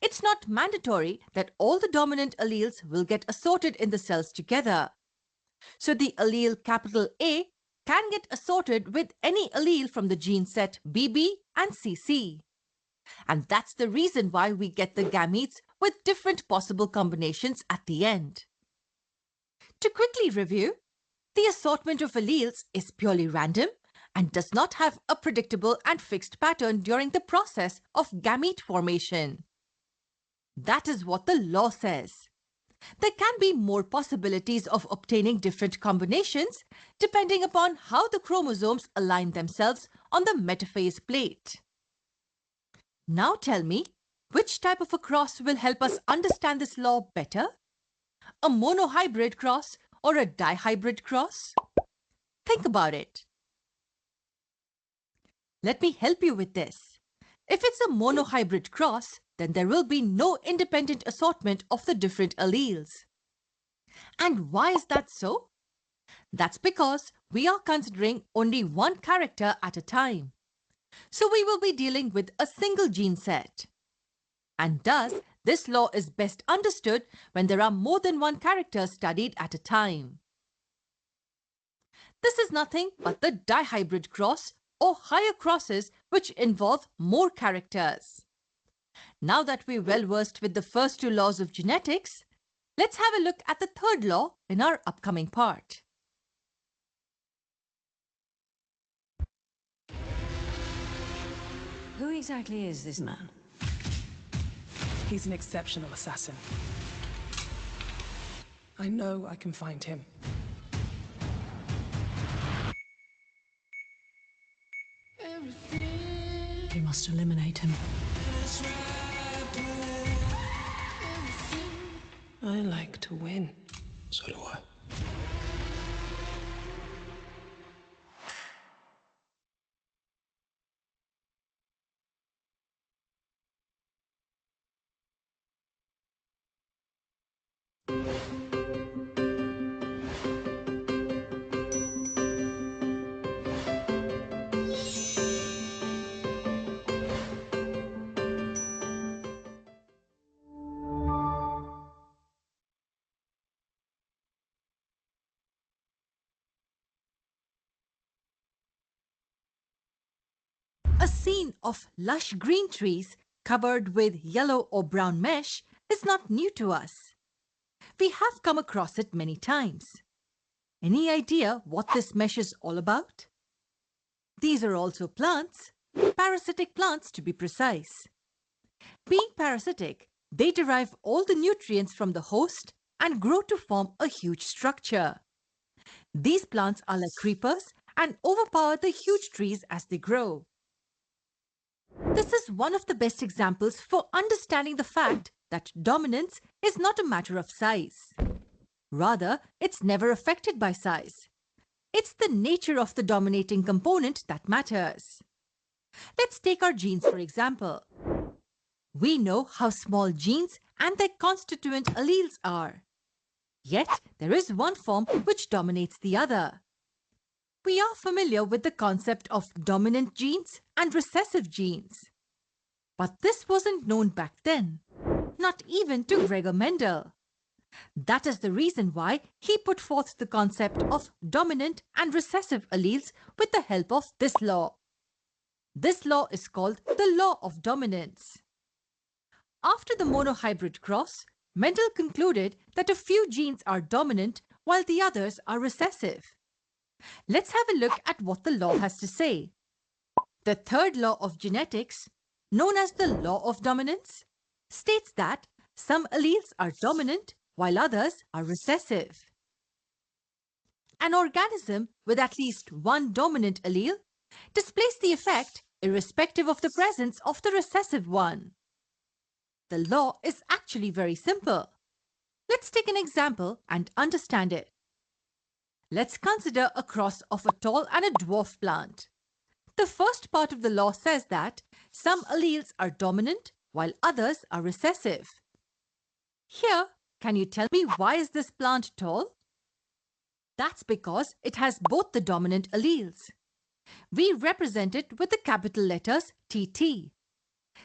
It's not mandatory that all the dominant alleles will get assorted in the cells together. So the allele capital A can get assorted with any allele from the gene set BB and CC. And that's the reason why we get the gametes with different possible combinations at the end. To quickly review, the assortment of alleles is purely random and does not have a predictable and fixed pattern during the process of gamete formation. That is what the law says. There can be more possibilities of obtaining different combinations depending upon how the chromosomes align themselves on the metaphase plate. Now tell me, which type of a cross will help us understand this law better? A monohybrid cross or a dihybrid cross? Think about it. Let me help you with this. If it's a monohybrid cross, then there will be no independent assortment of the different alleles. And why is that so? That's because we are considering only one character at a time. So we will be dealing with a single gene set. And thus, this law is best understood when there are more than one character studied at a time. This is nothing but the dihybrid cross or higher crosses which involve more characters. Now that we're well versed with the first two laws of genetics, let's have a look at the third law in our upcoming part. Who exactly is this man? He's an exceptional assassin. I know I can find him. We must eliminate him. I like to win. So do I. A scene of lush green trees covered with yellow or brown mesh is not new to us. We have come across it many times. Any idea what this mesh is all about? These are also plants, parasitic plants to be precise. Being parasitic, they derive all the nutrients from the host and grow to form a huge structure. These plants are like creepers and overpower the huge trees as they grow. This is one of the best examples for understanding the fact that dominance is not a matter of size. Rather, it's never affected by size. It's the nature of the dominating component that matters. Let's take our genes for example. We know how small genes and their constituent alleles are. Yet, there is one form which dominates the other. We are familiar with the concept of dominant genes and recessive genes. But this wasn't known back then, not even to Gregor Mendel. That is the reason why he put forth the concept of dominant and recessive alleles with the help of this law. This law is called the law of dominance. After the monohybrid cross, Mendel concluded that a few genes are dominant while the others are recessive. Let's have a look at what the law has to say. The third law of genetics, known as the law of dominance, states that some alleles are dominant while others are recessive. An organism with at least one dominant allele displays the effect irrespective of the presence of the recessive one. The law is actually very simple. Let's take an example and understand it. Let's consider a cross of a tall and a dwarf plant. The first part of the law says that some alleles are dominant while others are recessive. Here, can you tell me why is this plant tall? That's because it has both the dominant alleles. We represent it with the capital letters TT.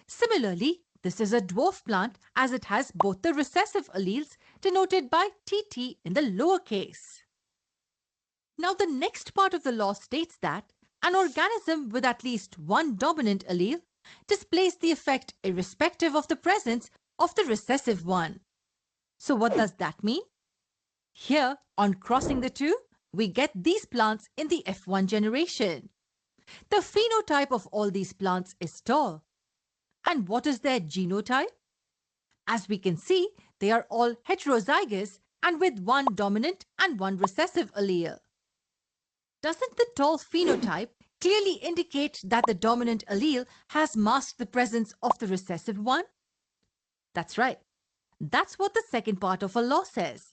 Similarly, this is a dwarf plant as it has both the recessive alleles denoted by TT in the lower case. Now the next part of the law states that an organism with at least one dominant allele displays the effect irrespective of the presence of the recessive one. So what does that mean? Here, on crossing the two, we get these plants in the F1 generation. The phenotype of all these plants is tall. And what is their genotype? As we can see, they are all heterozygous and with one dominant and one recessive allele. Doesn't the tall phenotype clearly indicate that the dominant allele has masked the presence of the recessive one? That's right. That's what the second part of a law says.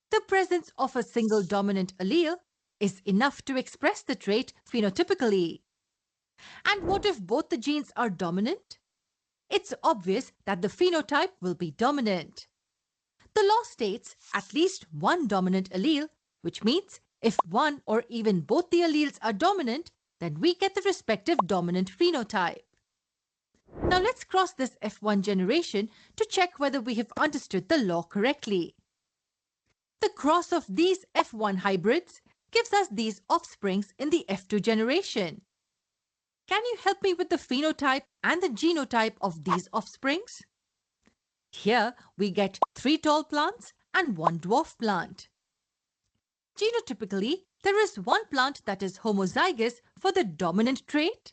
The presence of a single dominant allele is enough to express the trait phenotypically. And what if both the genes are dominant? It's obvious that the phenotype will be dominant. The law states at least one dominant allele, which means if one or even both the alleles are dominant, then we get the respective dominant phenotype. Now let's cross this F1 generation to check whether we have understood the law correctly. The cross of these F1 hybrids gives us these offsprings in the F2 generation. Can you help me with the phenotype and the genotype of these offsprings? Here we get 3 tall plants and 1 dwarf plant. Genotypically, there is one plant that is homozygous for the dominant trait.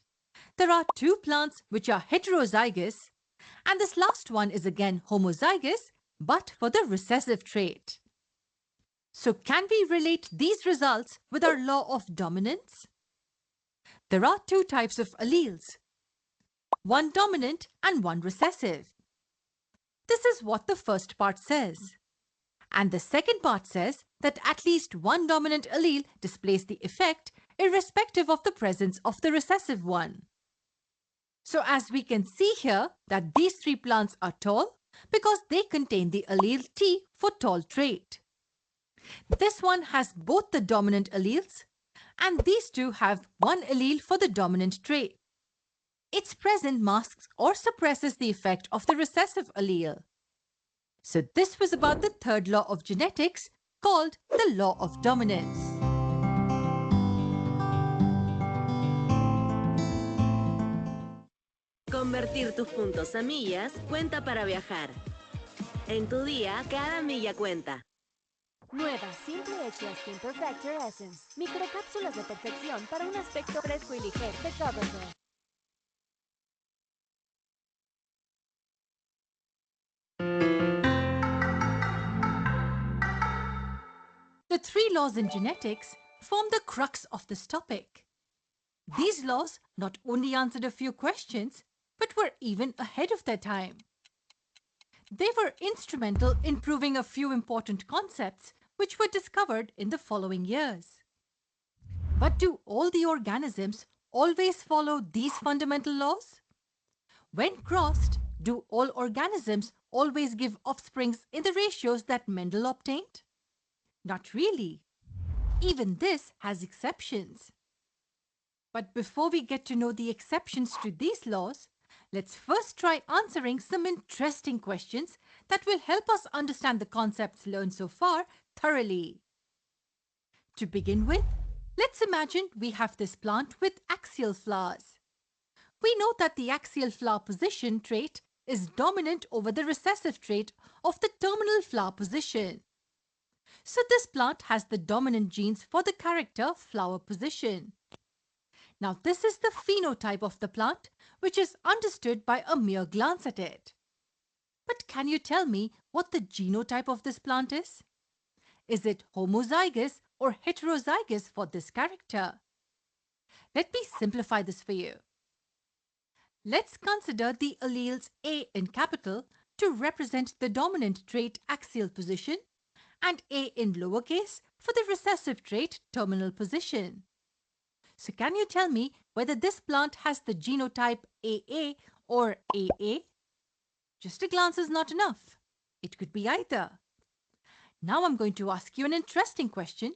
There are 2 plants which are heterozygous, and this last one is again homozygous but for the recessive trait. So can we relate these results with our law of dominance? There are 2 types of alleles, one dominant and one recessive. This is what the first part says. And the second part says that at least one dominant allele displays the effect irrespective of the presence of the recessive one. So as we can see here that these 3 plants are tall because they contain the allele T for tall trait. This one has both the dominant alleles, and these 2 have one allele for the dominant trait. Its presence masks or suppresses the effect of the recessive allele. So this was about the third law of genetics called the law of dominance. Convertir tus puntos a millas cuenta para viajar. En tu día, cada milla cuenta. Nueva Simple Extra Perfector Essence. Microcápsulas de perfección para un aspecto fresco y ligero de CoverGirl. The 3 laws in genetics form the crux of this topic. These laws not only answered a few questions, but were even ahead of their time. They were instrumental in proving a few important concepts which were discovered in the following years. But do all the organisms always follow these fundamental laws? When crossed, do all organisms always give offsprings in the ratios that Mendel obtained? Not really. Even this has exceptions. But before we get to know the exceptions to these laws, let's first try answering some interesting questions that will help us understand the concepts learned so far thoroughly. To begin with, let's imagine we have this plant with axial flowers. We know that the axial flower position trait is dominant over the recessive trait of the terminal flower position. So this plant has the dominant genes for the character flower position. Now this is the phenotype of the plant, which is understood by a mere glance at it. But can you tell me what the genotype of this plant is? Is it homozygous or heterozygous for this character? Let me simplify this for you. Let's consider the alleles A in capital to represent the dominant trait axial position and A in lowercase for the recessive trait terminal position. So can you tell me whether this plant has the genotype AA or AA? Just a glance is not enough. It could be either. Now I'm going to ask you an interesting question,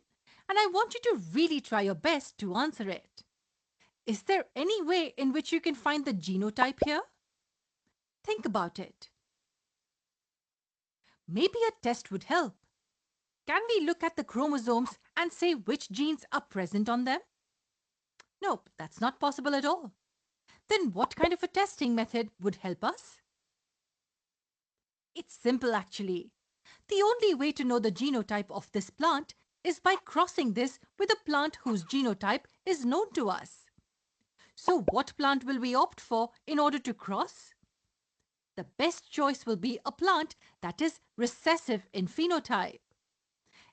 and I want you to really try your best to answer it. Is there any way in which you can find the genotype here? Think about it. Maybe a test would help. Can we look at the chromosomes and say which genes are present on them? Nope, that's not possible at all. Then what kind of a testing method would help us? It's simple actually. The only way to know the genotype of this plant is by crossing this with a plant whose genotype is known to us. So what plant will we opt for in order to cross? The best choice will be a plant that is recessive in phenotype.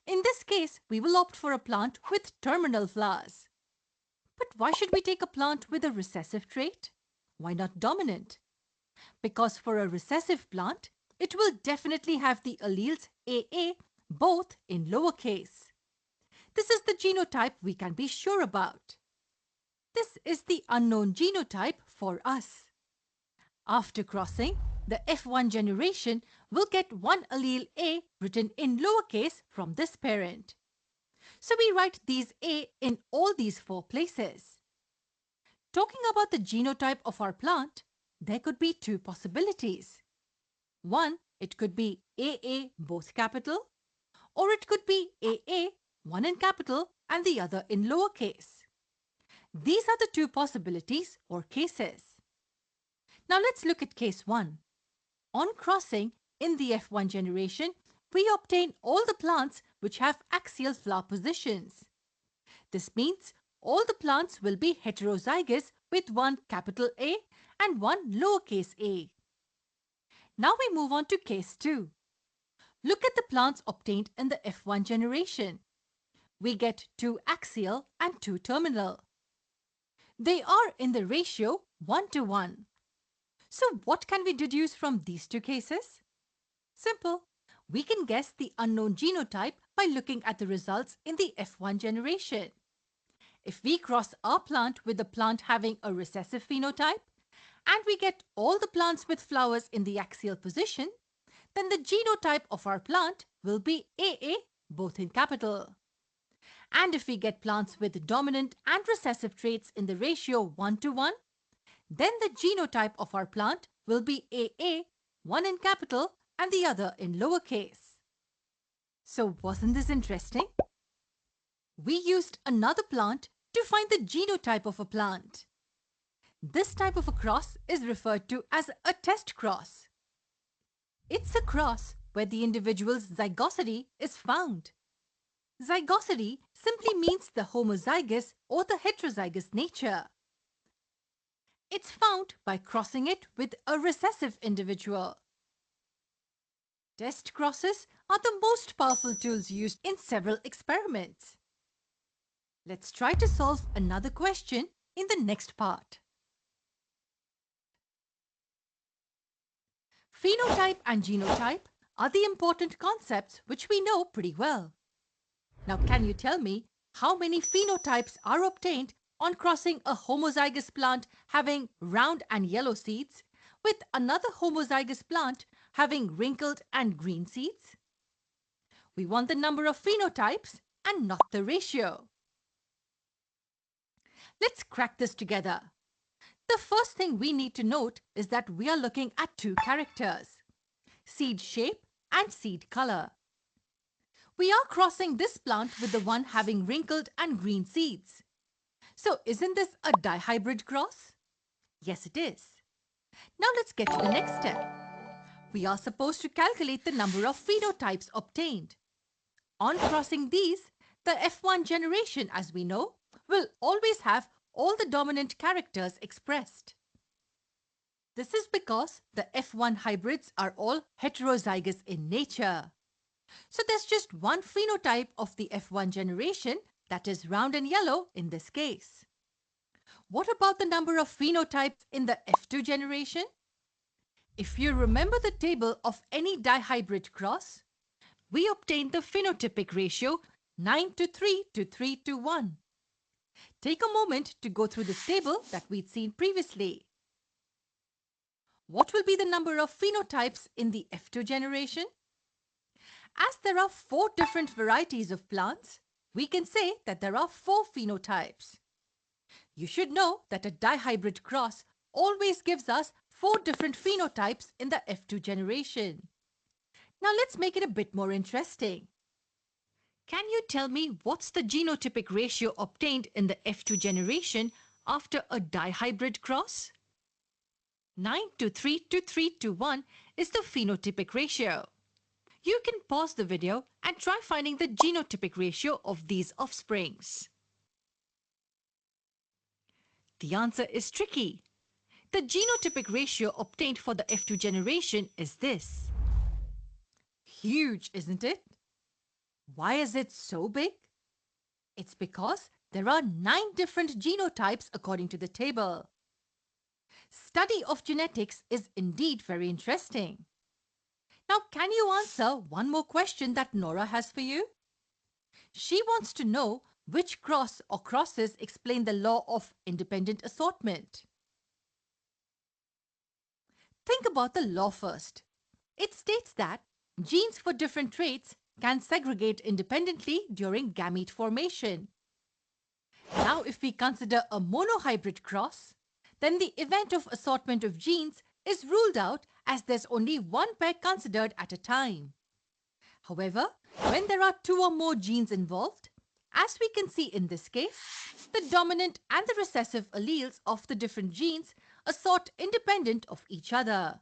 In this case, we will opt for a plant with terminal flowers. But why should we take a plant with a recessive trait? Why not dominant? Because for a recessive plant, it will definitely have the alleles AA both in lowercase. This is the genotype we can be sure about. This is the unknown genotype for us. After crossing, the F1 generation will get one allele A written in lowercase from this parent. So we write these A in all these 4 places. Talking about the genotype of our plant, there could be 2 possibilities. One, it could be AA both capital, or it could be AA, one in capital and the other in lowercase. These are the 2 possibilities or cases. Now let's look at case 1. On crossing in the F1 generation, we obtain all the plants which have axial flower positions. This means all the plants will be heterozygous with one capital A and one lowercase a. Now we move on to case 2. Look at the plants obtained in the F1 generation. We get 2 axial and 2 terminal. They are in the ratio 1:1. So what can we deduce from these 2 cases? Simple. We can guess the unknown genotype by looking at the results in the F1 generation. If we cross our plant with a plant having a recessive phenotype, and we get all the plants with flowers in the axial position, then the genotype of our plant will be AA, both in capital. And if we get plants with dominant and recessive traits in the ratio 1:1, then the genotype of our plant will be AA, one in capital and the other in lowercase. So wasn't this interesting? We used another plant to find the genotype of a plant. This type of a cross is referred to as a test cross. It's a cross where the individual's zygosity is found. Zygosity simply means the homozygous or the heterozygous nature. It's found by crossing it with a recessive individual. Test crosses are the most powerful tools used in several experiments. Let's try to solve another question in the next part. Phenotype and genotype are the important concepts which we know pretty well. Now, can you tell me how many phenotypes are obtained on crossing a homozygous plant having round and yellow seeds with another homozygous plant having wrinkled and green seeds? We want the number of phenotypes and not the ratio. Let's crack this together. The first thing we need to note is that we are looking at two characters, seed shape and seed color. We are crossing this plant with the one having wrinkled and green seeds. So isn't this a dihybrid cross? Yes, it is. Now let's get to the next step. We are supposed to calculate the number of phenotypes obtained. On crossing these, the F1 generation, as we know, will always have all the dominant characters expressed. This is because the F1 hybrids are all heterozygous in nature. So there's just one phenotype of the F1 generation, that is round and yellow in this case. What about the number of phenotypes in the F2 generation? If you remember the table of any dihybrid cross, we obtained the phenotypic ratio 9:3 to 3:1. Take a moment to go through this table that we'd seen previously. What will be the number of phenotypes in the F2 generation? As there are 4 different varieties of plants, we can say that there are 4 phenotypes. You should know that a dihybrid cross always gives us 4 different phenotypes in the F2 generation. Now let's make it a bit more interesting. Can you tell me what's the genotypic ratio obtained in the F2 generation after a dihybrid cross? 9:3 to 3:1 is the phenotypic ratio. You can pause the video and try finding the genotypic ratio of these offsprings. The answer is tricky. The genotypic ratio obtained for the F2 generation is this. Huge, isn't it? Why is it so big? It's because there are 9 different genotypes according to the table. Study of genetics is indeed very interesting. Now, can you answer one more question that Nora has for you? She wants to know which cross or crosses explain the law of independent assortment. Think about the law first. It states that genes for different traits can segregate independently during gamete formation. Now, if we consider a monohybrid cross, then the event of assortment of genes is ruled out as there's only one pair considered at a time. However, when there are 2 or more genes involved, as we can see in this case, the dominant and the recessive alleles of the different genes assort independent of each other.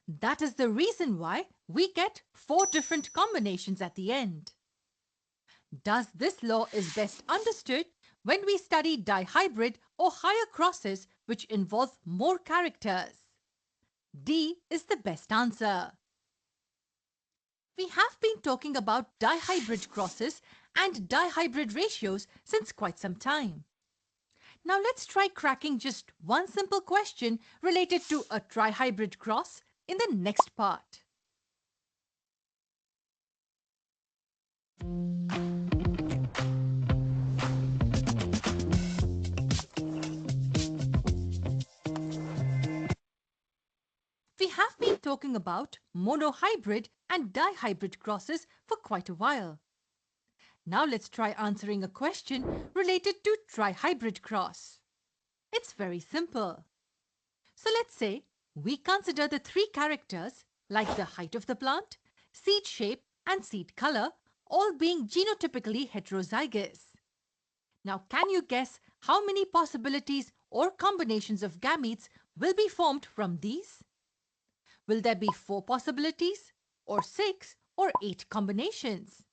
That is the reason why we get 4 different combinations at the end. Thus, this law is best understood when we study dihybrid or higher crosses which involve more characters. D is the best answer. We have been talking about dihybrid crosses and dihybrid ratios since quite some time. Now let's try cracking just one simple question related to a trihybrid cross in the next part. We have been talking about monohybrid and dihybrid crosses for quite a while. Now let's try answering a question related to trihybrid cross. It's very simple. So let's say we consider the 3 characters like the height of the plant, seed shape and seed color all being genotypically heterozygous. Now can you guess how many possibilities or combinations of gametes will be formed from these? Will there be 4 possibilities, or 6, or 8 combinations?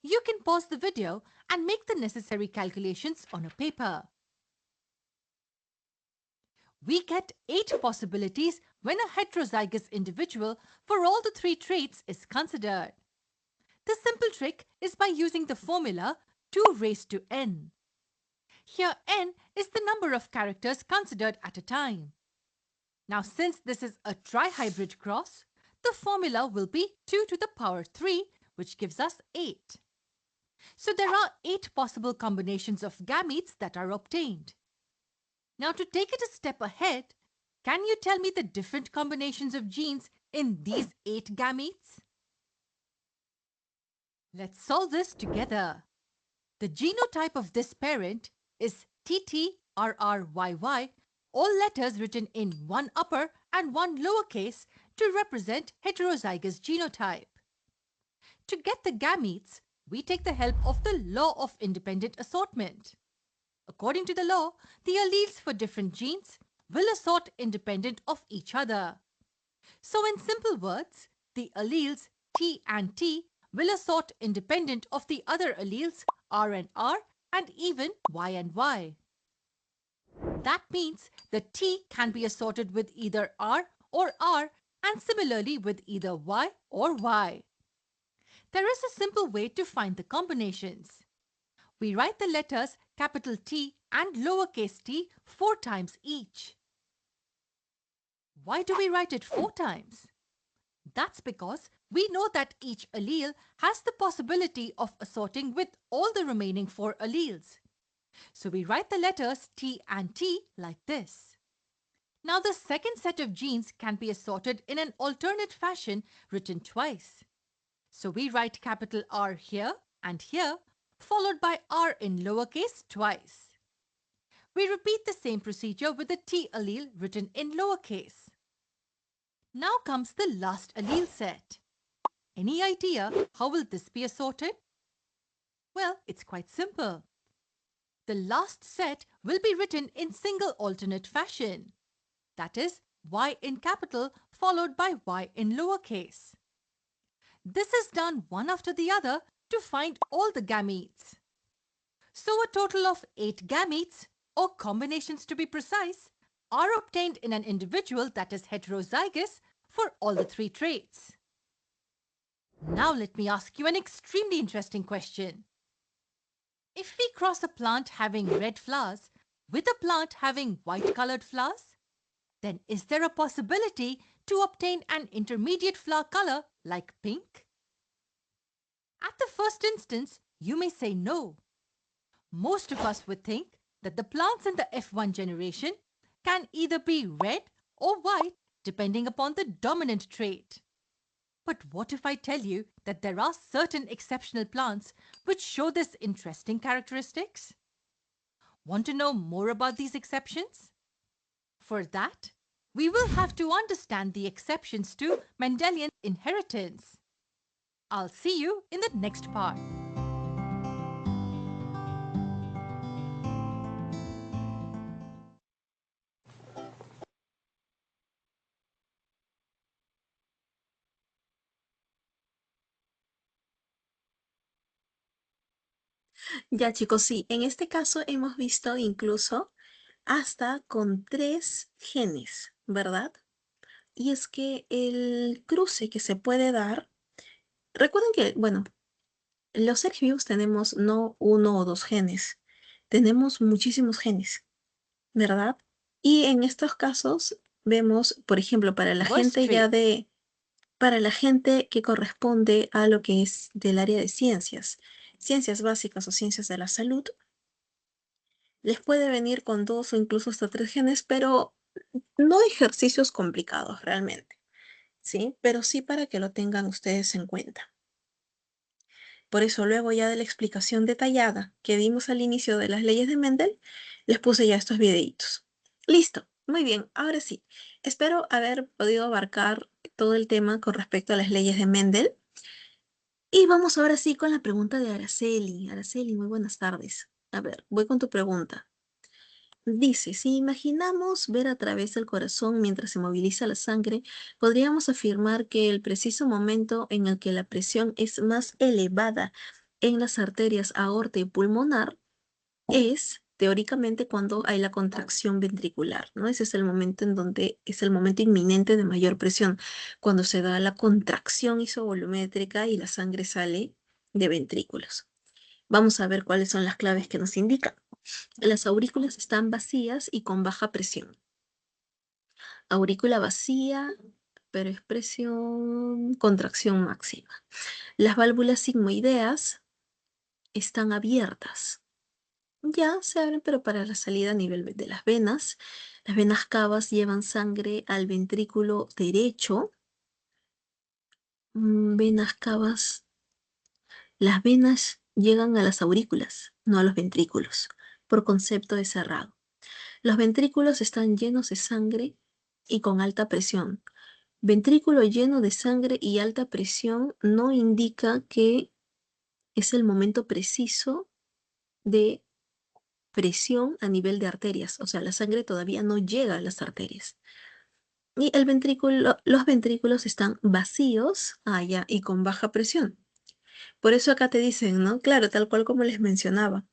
You can pause the video and make the necessary calculations on a paper. We get 8 possibilities when a heterozygous individual for all the 3 traits is considered. The simple trick is by using the formula 2 raised to n. Here n is the number of characters considered at a time. Now since this is a trihybrid cross, the formula will be 2 to the power 3, which gives us 8. So there are 8 possible combinations of gametes that are obtained. Now to take it a step ahead, can you tell me the different combinations of genes in these 8 gametes? Let's solve this together. The genotype of this parent is TTRRYY, all letters written in one upper and one lowercase to represent heterozygous genotype. To get the gametes, we take the help of the law of independent assortment. According to the law, the alleles for different genes will assort independent of each other. So in simple words, the alleles T and T will assort independent of the other alleles R and R and even Y and Y. That means the T can be assorted with either R or R and similarly with either Y or Y. There is a simple way to find the combinations. We write the letters capital T and lowercase t 4 times each. Why do we write it 4 times? That's because we know that each allele has the possibility of assorting with all the remaining 4 alleles. So we write the letters T and T like this. Now the second set of genes can be assorted in an alternate fashion written twice. So we write capital R here and here, followed by R in lowercase twice. We repeat the same procedure with the T allele written in lowercase. Now comes the last allele set. Any idea how will this be assorted? Well, it's quite simple. The last set will be written in single alternate fashion. That is, Y in capital followed by Y in lowercase. This is done one after the other to find all the gametes. So a total of 8 gametes, or combinations to be precise, are obtained in an individual that is heterozygous for all the 3 traits. Now let me ask you an extremely interesting question. If we cross a plant having red flowers with a plant having white-colored flowers, then is there a possibility to obtain an intermediate flower color like pink? At the first instance, you may say no. Most of us would think that the plants in the F1 generation can either be red or white depending upon the dominant trait. But what if I tell you that there are certain exceptional plants which show this interesting characteristics? Want to know more about these exceptions? For that, we will have to understand the exceptions to Mendelian inheritance. I'll see you in the next part. Ya chicos, sí, en este caso hemos visto incluso hasta con 3 genes, ¿verdad? Y es que el cruce que se puede dar, recuerden que, bueno, los seres vivos tenemos no 1 o 2 genes, tenemos muchísimos genes, ¿verdad? Y en estos casos vemos, por ejemplo, para la gente para la gente que corresponde a lo que es del área de ciencias básicas o ciencias de la salud, les puede venir con 2 o incluso hasta 3 genes, pero no ejercicios complicados realmente, ¿sí? Pero sí para que lo tengan ustedes en cuenta. Por eso luego ya de la explicación detallada que dimos al inicio de las leyes de Mendel, les puse ya estos videitos. Listo, muy bien, ahora sí. Espero haber podido abarcar todo el tema con respecto a las leyes de Mendel. Y vamos ahora sí con la pregunta de Araceli. Araceli, muy buenas tardes. A ver, voy con tu pregunta. Dice, si imaginamos ver a través del corazón mientras se moviliza la sangre, podríamos afirmar que el preciso momento en el que la presión es más elevada en las arterias aorta y pulmonar es teóricamente cuando hay la contracción ventricular, ¿no? Ese es el momento en donde es el momento inminente de mayor presión, cuando se da la contracción isovolumétrica y la sangre sale de ventrículos. Vamos a ver cuáles son las claves que nos indican. Las aurículas están vacías y con baja presión. Aurícula vacía, pero es presión, contracción máxima. Las válvulas sigmoideas están abiertas. Ya se abren, pero para la salida a nivel de las venas. Las venas cavas llevan sangre al ventrículo derecho. Venas cavas. Las venas llegan a las aurículas, no a los ventrículos, por concepto de cerrado. Los ventrículos están llenos de sangre y con alta presión. Ventrículo lleno de sangre y alta presión no indica que es el momento preciso de presión a nivel de arterias. O sea, la sangre todavía no llega a las arterias. Y el ventrículo, los ventrículos están vacíos, ya, y con baja presión. Por eso acá te dicen, ¿no? Claro, tal cual como les mencionaba.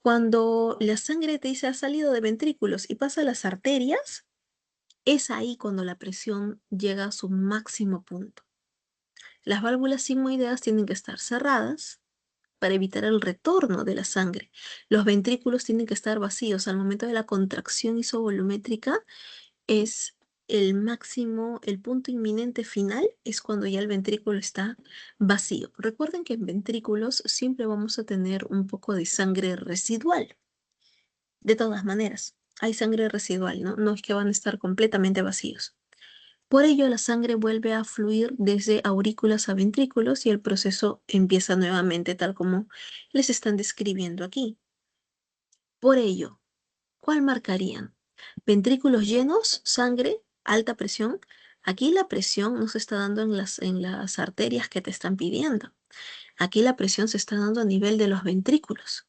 Cuando la sangre te dice ha salido de ventrículos y pasa a las arterias, es ahí cuando la presión llega a su máximo punto. Las válvulas sigmoideas tienen que estar cerradas para evitar el retorno de la sangre. Los ventrículos tienen que estar vacíos. Al momento de la contracción isovolumétrica es el máximo, el punto inminente final es cuando ya el ventrículo está vacío. Recuerden que en ventrículos siempre vamos a tener un poco de sangre residual. De todas maneras, hay sangre residual, ¿no? No es que van a estar completamente vacíos. Por ello, la sangre vuelve a fluir desde aurículas a ventrículos y el proceso empieza nuevamente tal como les están describiendo aquí. Por ello, ¿cuál marcarían? Ventrículos llenos, sangre, alta presión. Aquí la presión no se está dando en las arterias que te están pidiendo. Aquí la presión se está dando a nivel de los ventrículos.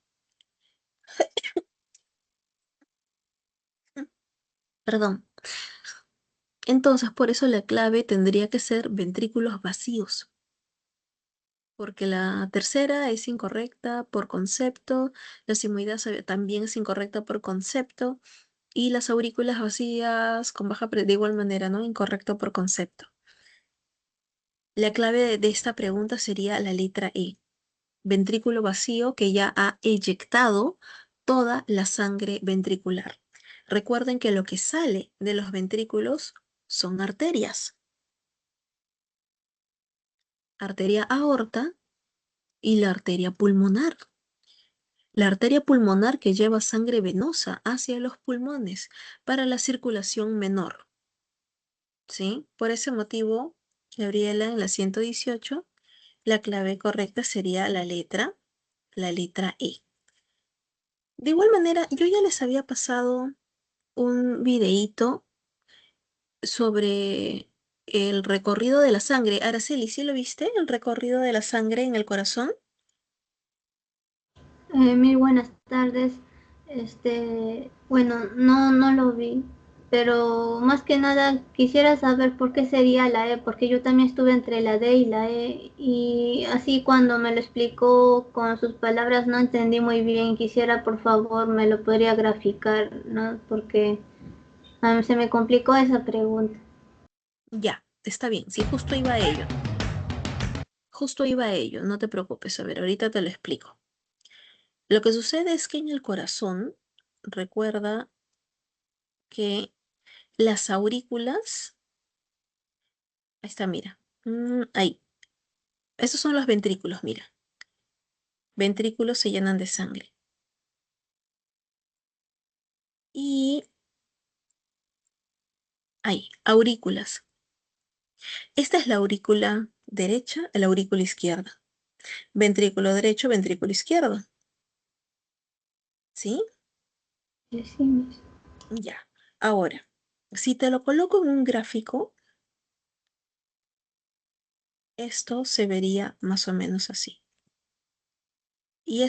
Perdón. Entonces, por eso la clave tendría que ser ventrículos vacíos, porque la tercera es incorrecta por concepto, la sigmoidea también es incorrecta por concepto, y las aurículas vacías con baja presión de igual manera, ¿no? Incorrecto por concepto. La clave de esta pregunta sería la letra E. Ventrículo vacío que ya ha eyectado toda la sangre ventricular. Recuerden que lo que sale de los ventrículos son arterias. Arteria aorta y la arteria pulmonar. La arteria pulmonar que lleva sangre venosa hacia los pulmones para la circulación menor. ¿Sí? Por ese motivo, Gabriela, en la 118, la clave correcta sería la letra E. De igual manera, yo ya les había pasado un videíto sobre el recorrido de la sangre. Araceli, ¿sí lo viste? El recorrido de la sangre en el corazón. Muy buenas tardes. Bueno, no lo vi, pero más que nada quisiera saber por qué sería la E, porque yo también estuve entre la D y la E, y así cuando me lo explicó con sus palabras no entendí muy bien. Quisiera, por favor, me lo podría graficar, ¿no? Porque se me complicó esa pregunta. Ya, está bien. Sí, justo iba a ello. Justo iba a ello, no te preocupes. A ver, ahorita te lo explico. Lo que sucede es que en el corazón, recuerda que las aurículas, ahí está, mira, ahí, esos son los ventrículos, mira. Ventrículos se llenan de sangre. Y ahí, aurículas. Esta es la aurícula derecha, la aurícula izquierda. Ventrículo derecho, ventrículo izquierdo. ¿Sí? Sí. Ya. Ahora, si te lo coloco en un gráfico, esto se vería más o menos así. Y de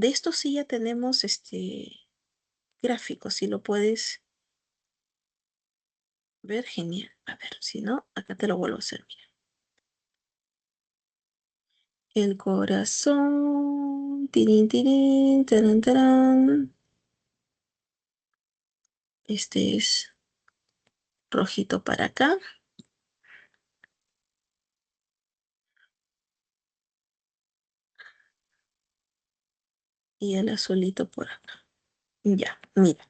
esto sí ya tenemos gráfico, si lo puedes ver, genial. A ver, si no, acá te lo vuelvo a hacer, mira. El corazón, tirín, tirín, tarán, tarán. Este es rojito para acá. Y el azulito por acá. Ya, mira,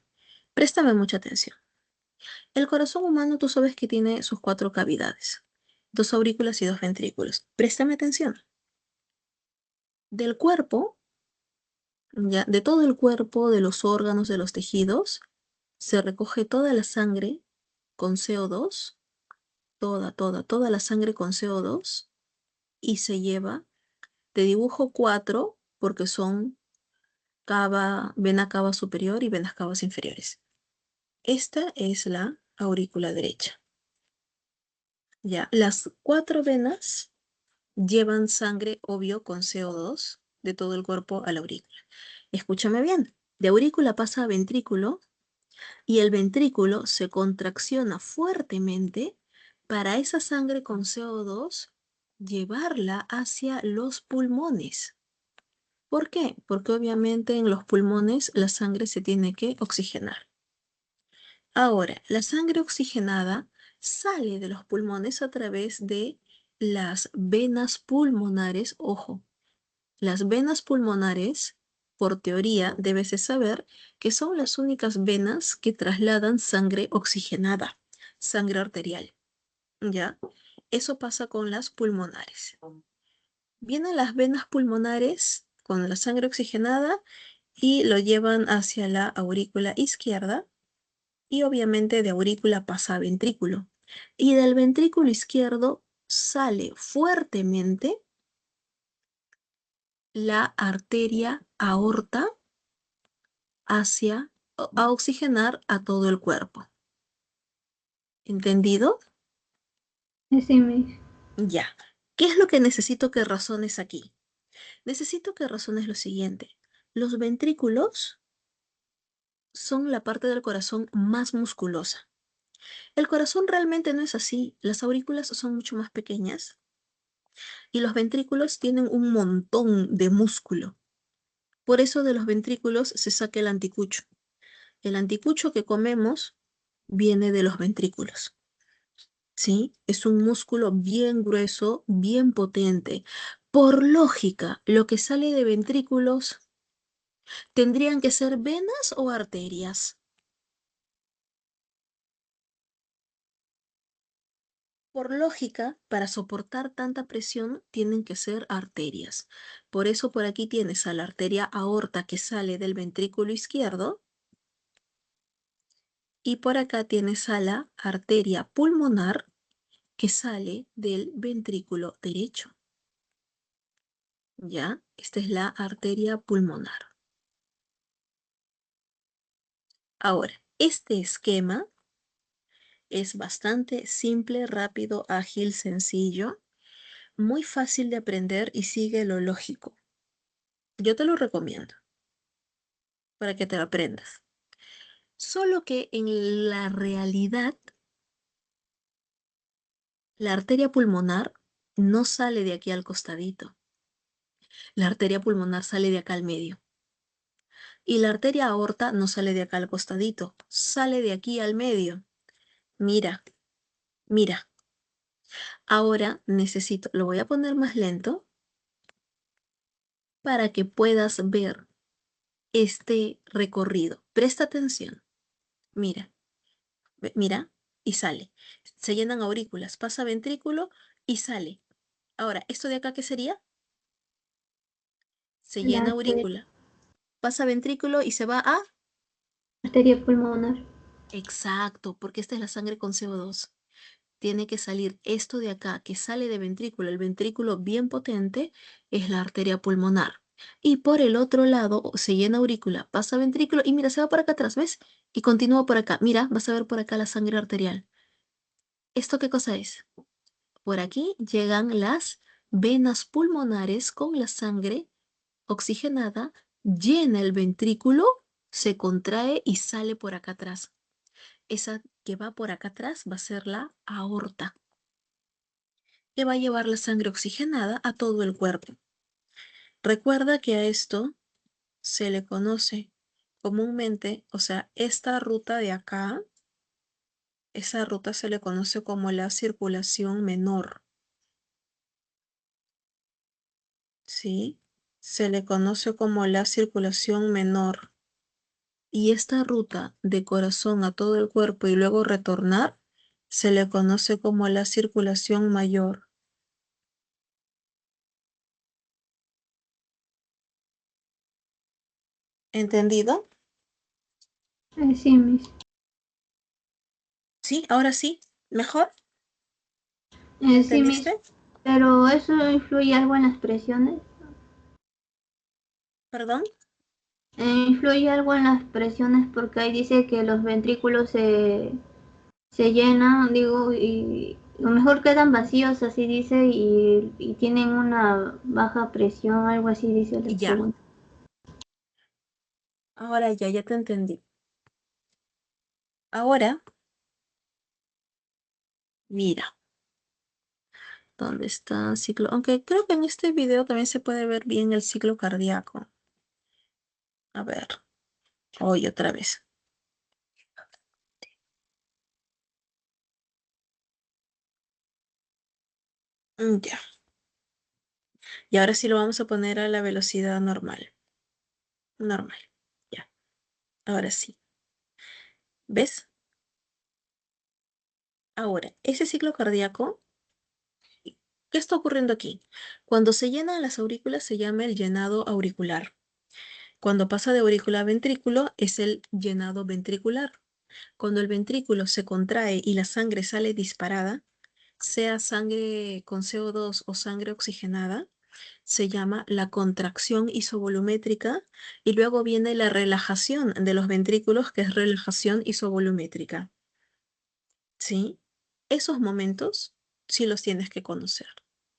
préstame mucha atención. El corazón humano, tú sabes que tiene sus 4 cavidades, 2 aurículas y 2 ventrículos. Préstame atención. Del cuerpo, ya, de todo el cuerpo, de los órganos, de los tejidos, se recoge toda la sangre con CO2, toda la sangre con CO2 y se lleva, te dibujo 4 porque son vena cava superior y venas cavas inferiores. Esta es la aurícula derecha. Ya, las 4 venas llevan sangre, obvio, con CO2 de todo el cuerpo a la aurícula. Escúchame bien, de aurícula pasa a ventrículo y el ventrículo se contracciona fuertemente para esa sangre con CO2 llevarla hacia los pulmones. ¿Por qué? Porque obviamente en los pulmones la sangre se tiene que oxigenar. Ahora, la sangre oxigenada sale de los pulmones a través de las venas pulmonares. Ojo, las venas pulmonares, por teoría, debes de saber que son las únicas venas que trasladan sangre oxigenada, sangre arterial. ¿Ya? Eso pasa con las pulmonares. Vienen las venas pulmonares con la sangre oxigenada y lo llevan hacia la aurícula izquierda. Y obviamente de aurícula pasa a ventrículo. Y del ventrículo izquierdo sale fuertemente la arteria aorta a oxigenar a todo el cuerpo. ¿Entendido? Sí, Miss. Ya. ¿Qué es lo que necesito que razones aquí? Necesito que razones lo siguiente. Los ventrículos son la parte del corazón más musculosa. El corazón realmente no es así. Las aurículas son mucho más pequeñas y los ventrículos tienen un montón de músculo. Por eso de los ventrículos se saca el anticucho. El anticucho que comemos viene de los ventrículos. ¿Sí? Es un músculo bien grueso, bien potente. Por lógica, lo que sale de ventrículos tendrían que ser venas o arterias. Por lógica, para soportar tanta presión, tienen que ser arterias. Por eso por aquí tienes a la arteria aorta que sale del ventrículo izquierdo y por acá tienes a la arteria pulmonar que sale del ventrículo derecho. ¿Ya? Esta es la arteria pulmonar. Ahora, este esquema es bastante simple, rápido, ágil, sencillo, muy fácil de aprender y sigue lo lógico. Yo te lo recomiendo para que te lo aprendas. Solo que en la realidad, la arteria pulmonar no sale de aquí al costadito. La arteria pulmonar sale de acá al medio. Y la arteria aorta no sale de acá al costadito, sale de aquí al medio. Mira, mira. Ahora necesito, lo voy a poner más lento para que puedas ver este recorrido. Presta atención. Mira, mira y sale. Se llenan aurículas, pasa ventrículo y sale. Ahora, ¿esto de acá qué sería? Se La llena aurícula, pasa ventrículo y se va a... arteria pulmonar. Exacto, porque esta es la sangre con CO2. Tiene que salir esto de acá, que sale de ventrículo. El ventrículo bien potente es la arteria pulmonar. Y por el otro lado se llena aurícula, pasa ventrículo y mira, se va por acá atrás, ¿ves? Y continúa por acá. Mira, vas a ver por acá la sangre arterial. ¿Esto qué cosa es? Por aquí llegan las venas pulmonares con la sangre oxigenada, llena el ventrículo se contrae y sale por acá atrás. Esa que va por acá atrás va a ser la aorta, que va a llevar la sangre oxigenada a todo el cuerpo. Recuerda que a esto se le conoce comúnmente, o sea, esta ruta de acá, esa ruta se le conoce como la circulación menor, ¿sí? Se le conoce como la circulación menor. Y esta ruta de corazón a todo el cuerpo y luego retornar, se le conoce como la circulación mayor. ¿Entendido? Sí, Miss. Sí, ahora sí. ¿Mejor? Sí, Miss. ¿Entendiste? Pero ¿eso influye algo en las presiones? ¿Perdón? Influye algo en las presiones porque ahí dice que los ventrículos se llenan, digo, y lo mejor quedan vacíos, así dice, y tienen una baja presión, algo así dice la Ya. pregunta. Ahora ya te entendí. Ahora, mira, ¿dónde está el ciclo? Aunque creo que en este video también se puede ver bien el ciclo cardíaco. A ver, hoy otra vez. Ya. Y ahora sí lo vamos a poner a la velocidad normal. Normal. Ya. Ahora sí. ¿Ves? Ahora, ese ciclo cardíaco, ¿qué está ocurriendo aquí? Cuando se llenan las aurículas se llama el llenado auricular. Cuando pasa de aurícula a ventrículo es el llenado ventricular. Cuando el ventrículo se contrae y la sangre sale disparada, sea sangre con CO2 o sangre oxigenada, se llama la contracción isovolumétrica y luego viene la relajación de los ventrículos, que es relajación isovolumétrica. ¿Sí? Esos momentos sí los tienes que conocer.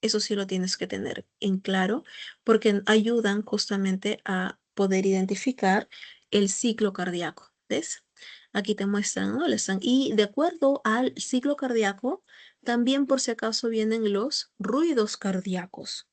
Eso sí lo tienes que tener en claro porque ayudan justamente a poder identificar el ciclo cardíaco. ¿Ves? Aquí te muestran, ¿no? Y de acuerdo al ciclo cardíaco, también por si acaso vienen los ruidos cardíacos,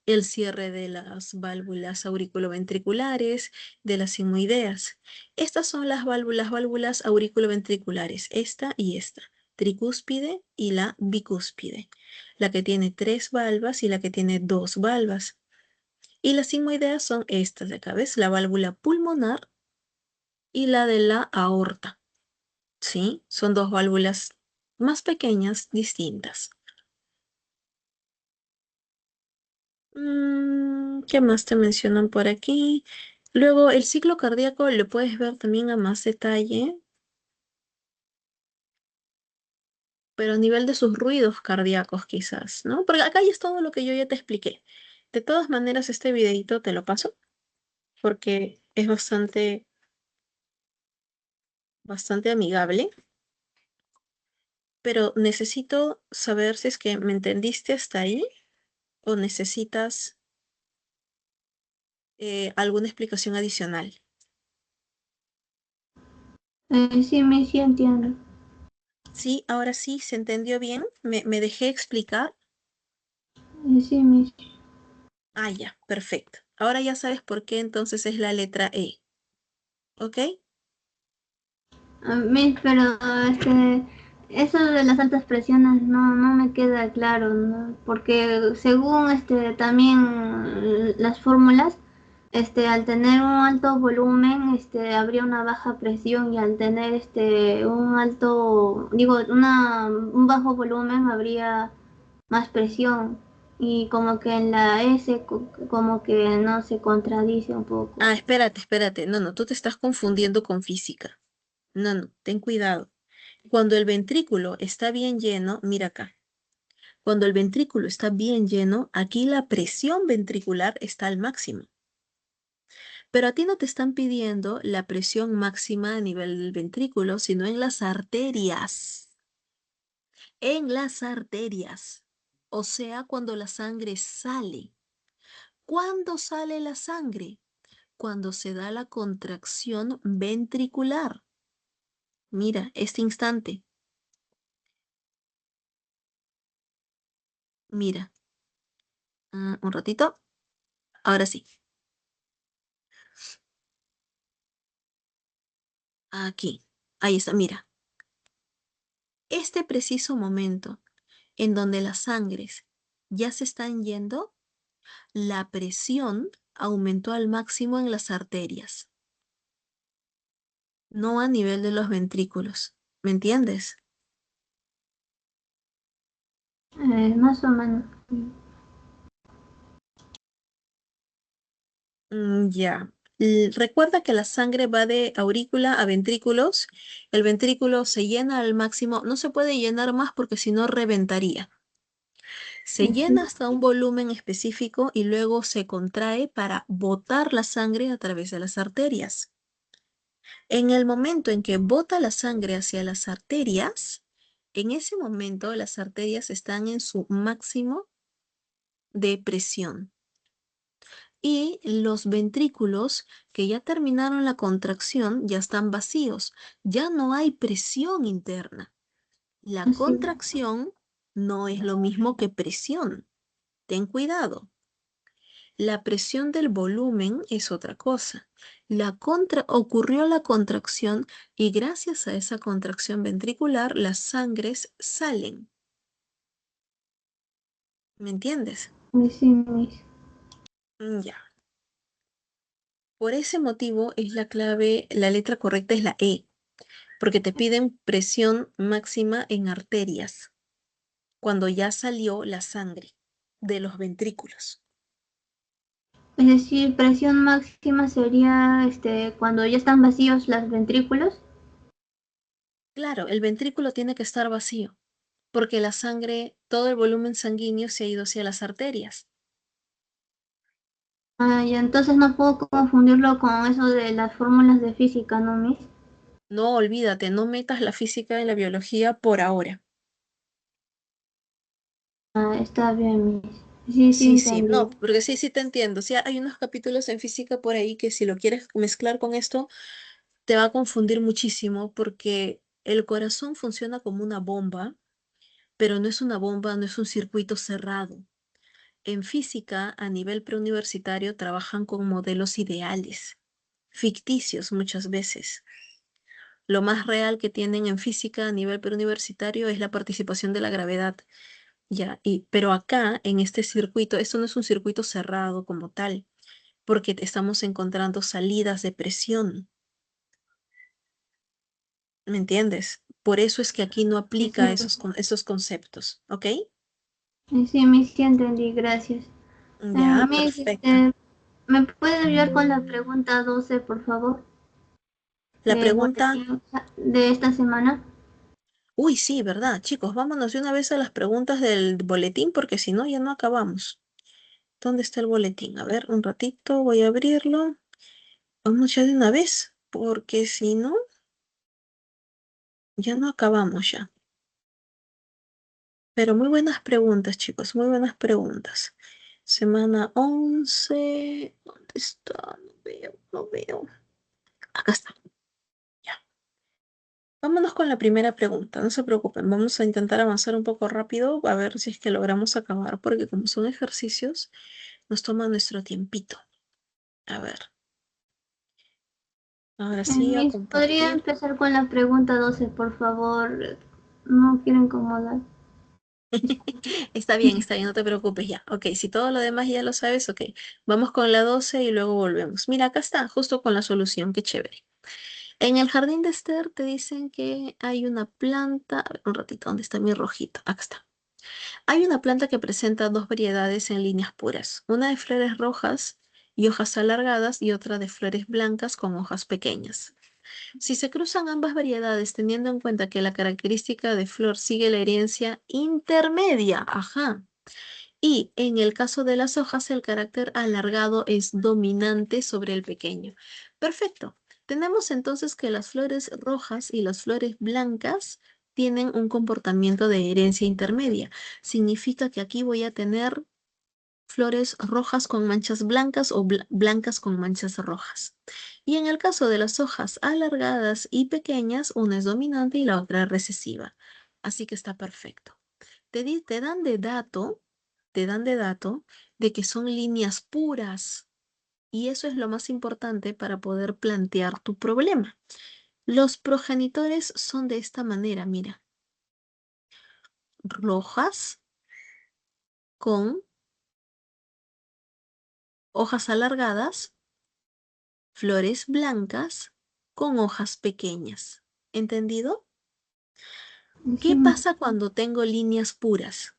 el cierre de las válvulas auriculoventriculares, de las sigmoideas. Estas son las válvulas auriculoventriculares, esta y esta, tricúspide y la bicúspide, la que tiene 3 valvas y la que tiene 2 valvas. Y las sigmoideas son estas de acá, ¿ves? La válvula pulmonar y la de la aorta, ¿sí? Son 2 válvulas más pequeñas, distintas. ¿Qué más te mencionan por aquí? Luego, el ciclo cardíaco lo puedes ver también a más detalle, pero a nivel de sus ruidos cardíacos quizás, ¿no? Porque acá ya es todo lo que yo ya te expliqué. De todas maneras, este videito te lo paso porque es bastante amigable, pero necesito saber si es que me entendiste hasta ahí o necesitas alguna explicación adicional. Sí, Miss, sí entiendo. Sí, ahora sí, ¿se entendió bien? ¿Me dejé explicar? Sí, Miss. Ah, ya, perfecto. Ahora ya sabes por qué entonces es la letra E. ¿Ok? Miss, pero eso de las altas presiones no me queda claro, ¿no? Porque según también las fórmulas, al tener un alto volumen, habría una baja presión y al tener un alto, digo, un bajo volumen habría más presión y como que en la S como que no se contradice un poco. Ah, espérate. No, tú te estás confundiendo con física. No, ten cuidado. Cuando el ventrículo está bien lleno, mira acá. Cuando el ventrículo está bien lleno, aquí la presión ventricular está al máximo. Pero a ti no te están pidiendo la presión máxima a nivel del ventrículo, sino en las arterias. En las arterias. O sea, cuando la sangre sale. ¿Cuándo sale la sangre? cuando se da la contracción ventricular. Mira, este instante. Mira. Un ratito. Ahora sí. Aquí. Ahí está, mira. Este preciso momento en donde las sangres ya se están yendo, la presión aumentó al máximo en las arterias, no a nivel de los ventrículos. ¿Me entiendes? Más o menos. Ya. Recuerda que la sangre va de aurícula a ventrículos. El ventrículo se llena al máximo. No se puede llenar más porque si no reventaría. Se llena hasta un volumen específico y luego se contrae para botar la sangre a través de las arterias. En el momento en que bota la sangre hacia las arterias, en ese momento las arterias están en su máximo de presión. Y los ventrículos que ya terminaron la contracción ya están vacíos. Ya no hay presión interna. La Así. contracción no es lo mismo que presión. Ten cuidado. La presión del volumen es otra cosa. Ocurrió la contracción y gracias a esa contracción ventricular las sangres salen. ¿Me entiendes? Sí, Miss. Ya. Por ese motivo es la clave, la letra correcta es la E, porque te piden presión máxima en arterias, cuando ya salió la sangre de los ventrículos. Es decir, presión máxima sería cuando ya están vacíos los ventrículos. Claro, el ventrículo tiene que estar vacío, porque la sangre, todo el volumen sanguíneo se ha ido hacia las arterias. Y entonces no puedo confundirlo con eso de las fórmulas de física, ¿no, Miss? No, olvídate, no metas la física en la biología por ahora. Está bien, Miss. Sí, Sí, sí, entendí. no, porque sí te entiendo. Sí, hay unos capítulos en física por ahí que si lo quieres mezclar con esto, te va a confundir muchísimo porque el corazón funciona como una bomba, pero no es una bomba, no es un circuito cerrado. En física, a nivel preuniversitario, trabajan con modelos ideales, ficticios muchas veces. Lo más real que tienen en física a nivel preuniversitario es la participación de la gravedad. Ya, pero acá, en este circuito, esto no es un circuito cerrado como tal, porque estamos encontrando salidas de presión. ¿Me entiendes? Por eso es que aquí no aplica esos conceptos, ¿ok? Sí, Miss, sí entendí, gracias. Ya, Miss, perfecto. ¿me puede ayudar con la pregunta 12, por favor? La Del pregunta, boletín de esta semana. uy, sí, ¿verdad? Chicos, vámonos de una vez a las preguntas del boletín, porque si no, ya no acabamos. ¿Dónde está el boletín? A ver, un ratito, voy a abrirlo. Vamos ya de una vez, porque si no, ya no acabamos ya. Pero muy buenas preguntas, chicos, muy buenas preguntas. Semana 11. ¿Dónde está? No veo, no veo. Acá está. Ya. Vámonos con la primera pregunta, no se preocupen, vamos a intentar avanzar un poco rápido a ver si es que logramos acabar, porque como son ejercicios, nos toma nuestro tiempito. A ver, ahora sí a Miss, ¿podría compartir. empezar con la pregunta 12, por favor? No quiero incomodar. Está bien, no te preocupes ya. Ok, si todo lo demás ya lo sabes, ok. Vamos con la 12 y luego volvemos. Mira, acá está, justo con la solución, qué chévere. En el jardín de Esther te dicen que hay una planta. A ver, un ratito, ¿dónde está mi rojito? Acá está. Hay una planta que presenta dos variedades en líneas puras, una de flores rojas y hojas alargadas y otra de flores blancas con hojas pequeñas. Si se cruzan ambas variedades teniendo en cuenta que la característica de flor sigue la herencia intermedia, ajá, y en el caso de las hojas el carácter alargado es dominante sobre el pequeño. Perfecto. Tenemos entonces que las flores rojas y las flores blancas tienen un comportamiento de herencia intermedia. Significa que aquí voy a tener flores rojas con manchas blancas o blancas con manchas rojas. Y en el caso de las hojas alargadas y pequeñas, una es dominante y la otra es recesiva. Así que está perfecto. Te dan de dato de que son líneas puras. Y eso es lo más importante para poder plantear tu problema. Los progenitores son de esta manera, mira. Rojas con hojas alargadas, flores blancas con hojas pequeñas. ¿Entendido? ¿Qué pasa cuando tengo líneas puras?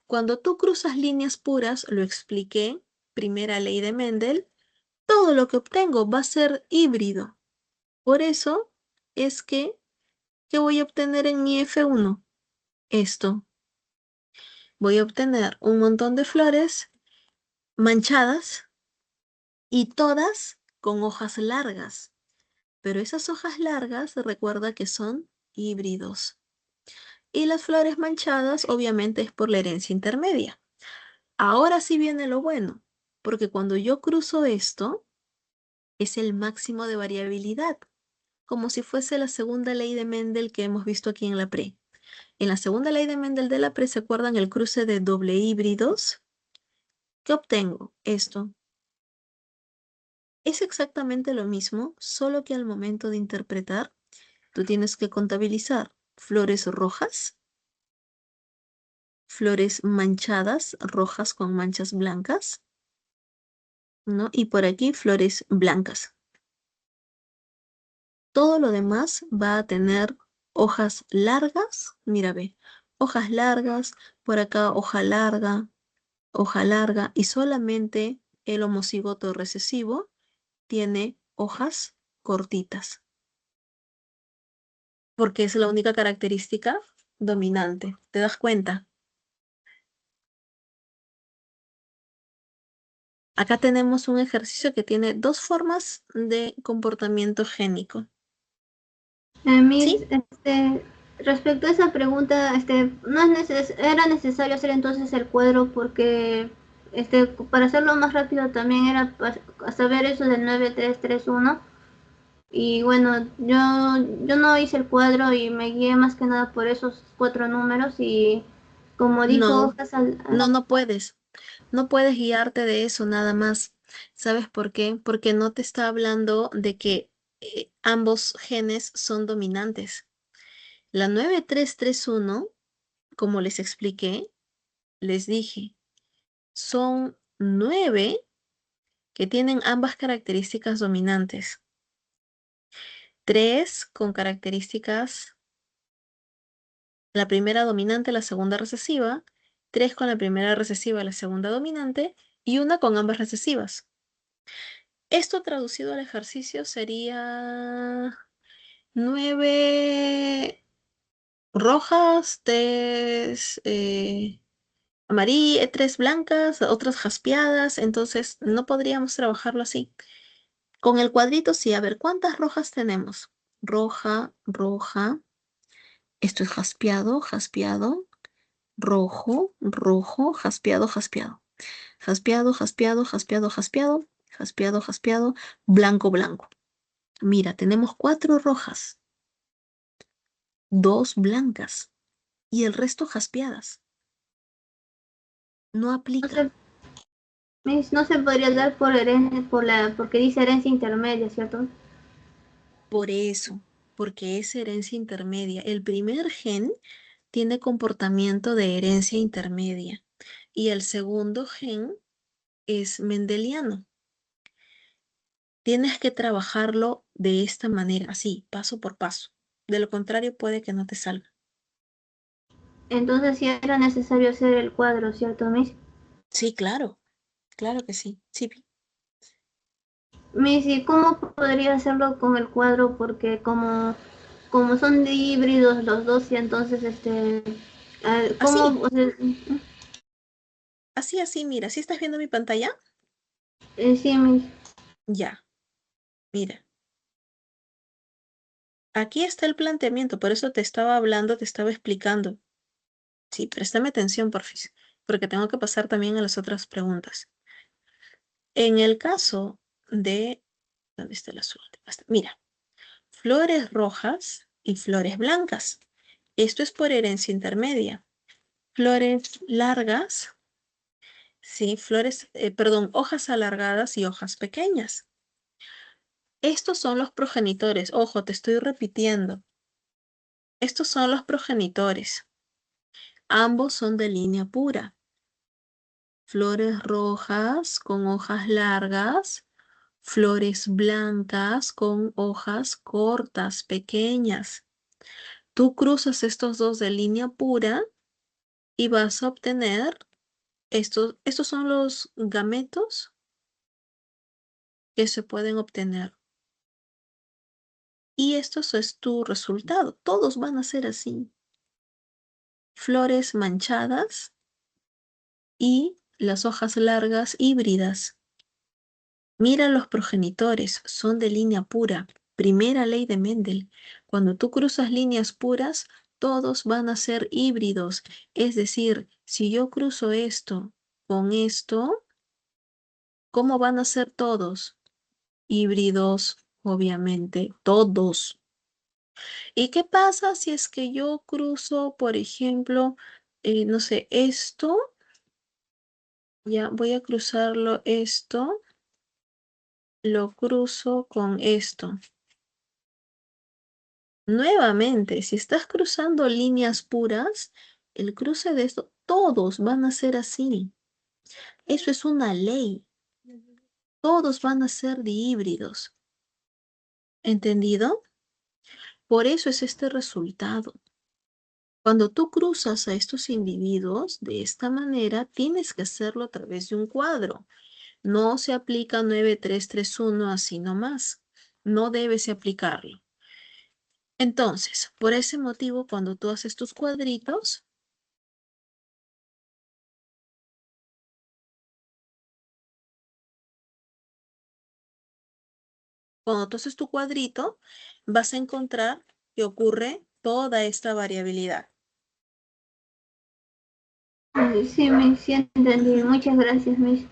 Cuando tú cruzas líneas puras, lo expliqué, primera ley de Mendel, todo lo que obtengo va a ser híbrido. Por eso es que, ¿qué voy a obtener en mi F1? Esto. Voy a obtener un montón de flores manchadas y todas con hojas largas. Pero esas hojas largas, recuerda que son híbridos. Y las flores manchadas, obviamente, es por la herencia intermedia. Ahora sí viene lo bueno, porque cuando yo cruzo esto, es el máximo de variabilidad, como si fuese la segunda ley de Mendel que hemos visto aquí en la pre. En la segunda ley de Mendel de la pre, ¿se acuerdan el cruce de doble híbridos? ¿Qué obtengo? Esto. Es exactamente lo mismo, solo que al momento de interpretar, tú tienes que contabilizar flores rojas, flores manchadas, rojas con manchas blancas, ¿no? Y por aquí flores blancas. Todo lo demás va a tener hojas largas, mira ve, hojas largas, por acá hoja larga, y solamente el homocigoto recesivo tiene hojas cortitas, porque es la única característica dominante. ¿Te das cuenta? Acá tenemos un ejercicio que tiene dos formas de comportamiento génico. Miss, ¿Sí? respecto a esa pregunta, no es era necesario hacer entonces el cuadro porque para hacerlo más rápido también era saber eso del 9331 y bueno, yo no hice el cuadro y me guié más que nada por esos 4 números y como dijo No, hojas no puedes. No puedes guiarte de eso nada más. ¿Sabes por qué? Porque no te está hablando de que ambos genes son dominantes. La 9331, como les expliqué, les dije, son 9 que tienen ambas características dominantes. 3 con características, la primera dominante, la segunda recesiva, 3 con la primera recesiva, la segunda dominante, y una con ambas recesivas. Esto traducido al ejercicio sería 9 rojas, 3 amarillas, 3 blancas, otras jaspeadas. Entonces no podríamos trabajarlo así. Con el cuadrito sí, a ver, ¿cuántas rojas tenemos? Roja, roja. Esto es jaspeado, jaspeado. Rojo, rojo, jaspeado, jaspeado. Jaspeado, jaspeado, jaspeado, jaspeado. Jaspeado, jaspeado. Blanco, blanco. Mira, tenemos 4 rojas, 2 blancas y el resto jaspeadas. No aplica. no se podría dar por herencia, porque dice herencia intermedia, ¿cierto? Por eso, porque es herencia intermedia. El primer gen tiene comportamiento de herencia intermedia y el segundo gen es mendeliano. Tienes que trabajarlo de esta manera, así, paso por paso. De lo contrario, puede que no te salga. Entonces sí era necesario hacer el cuadro, ¿cierto, Miss? Sí, claro, claro que sí. Sí, Miss, ¿y cómo podría hacerlo con el cuadro? Porque como son de híbridos los dos, y entonces, ¿cómo? así, así, mira, ¿sí estás viendo mi pantalla? Sí, Miss. Ya, mira. Aquí está el planteamiento, por eso te estaba hablando, te estaba explicando. Sí, préstame atención, porfis. porque tengo que pasar también a las otras preguntas. En el caso de, ¿dónde está el azul? Mira, flores rojas y flores blancas. Esto es por herencia intermedia. Flores largas, sí, hojas alargadas y hojas pequeñas. Estos son los progenitores. Ojo, te estoy repitiendo. Estos son los progenitores. Ambos son de línea pura. Flores rojas con hojas largas, flores blancas con hojas cortas, pequeñas. Tú cruzas estos dos de línea pura y vas a obtener estos son los gametos que se pueden obtener. Y esto es tu resultado. Todos van a ser así. Flores manchadas y las hojas largas híbridas. Mira los progenitores, son de línea pura. Primera ley de Mendel. Cuando tú cruzas líneas puras, todos van a ser híbridos. Es decir, si yo cruzo esto con esto, ¿cómo van a ser todos? Híbridos, obviamente, todos. ¿Y qué pasa si es que yo cruzo, por ejemplo, no sé, esto? Ya voy a cruzarlo esto. Lo cruzo con esto. Nuevamente, si estás cruzando líneas puras, el cruce de esto, todos van a ser así. Eso es una ley. Todos van a ser de híbridos. ¿Entendido? Por eso es este resultado. Cuando tú cruzas a estos individuos de esta manera, tienes que hacerlo a través de un cuadro. No se aplica 9331 así nomás. No debes aplicarlo. Entonces, por ese motivo, cuando tú haces tus cuadritos, cuando tú haces tu cuadrito, vas a encontrar que ocurre toda esta variabilidad. Sí, Miss, sí entendí. Muchas gracias, Miss.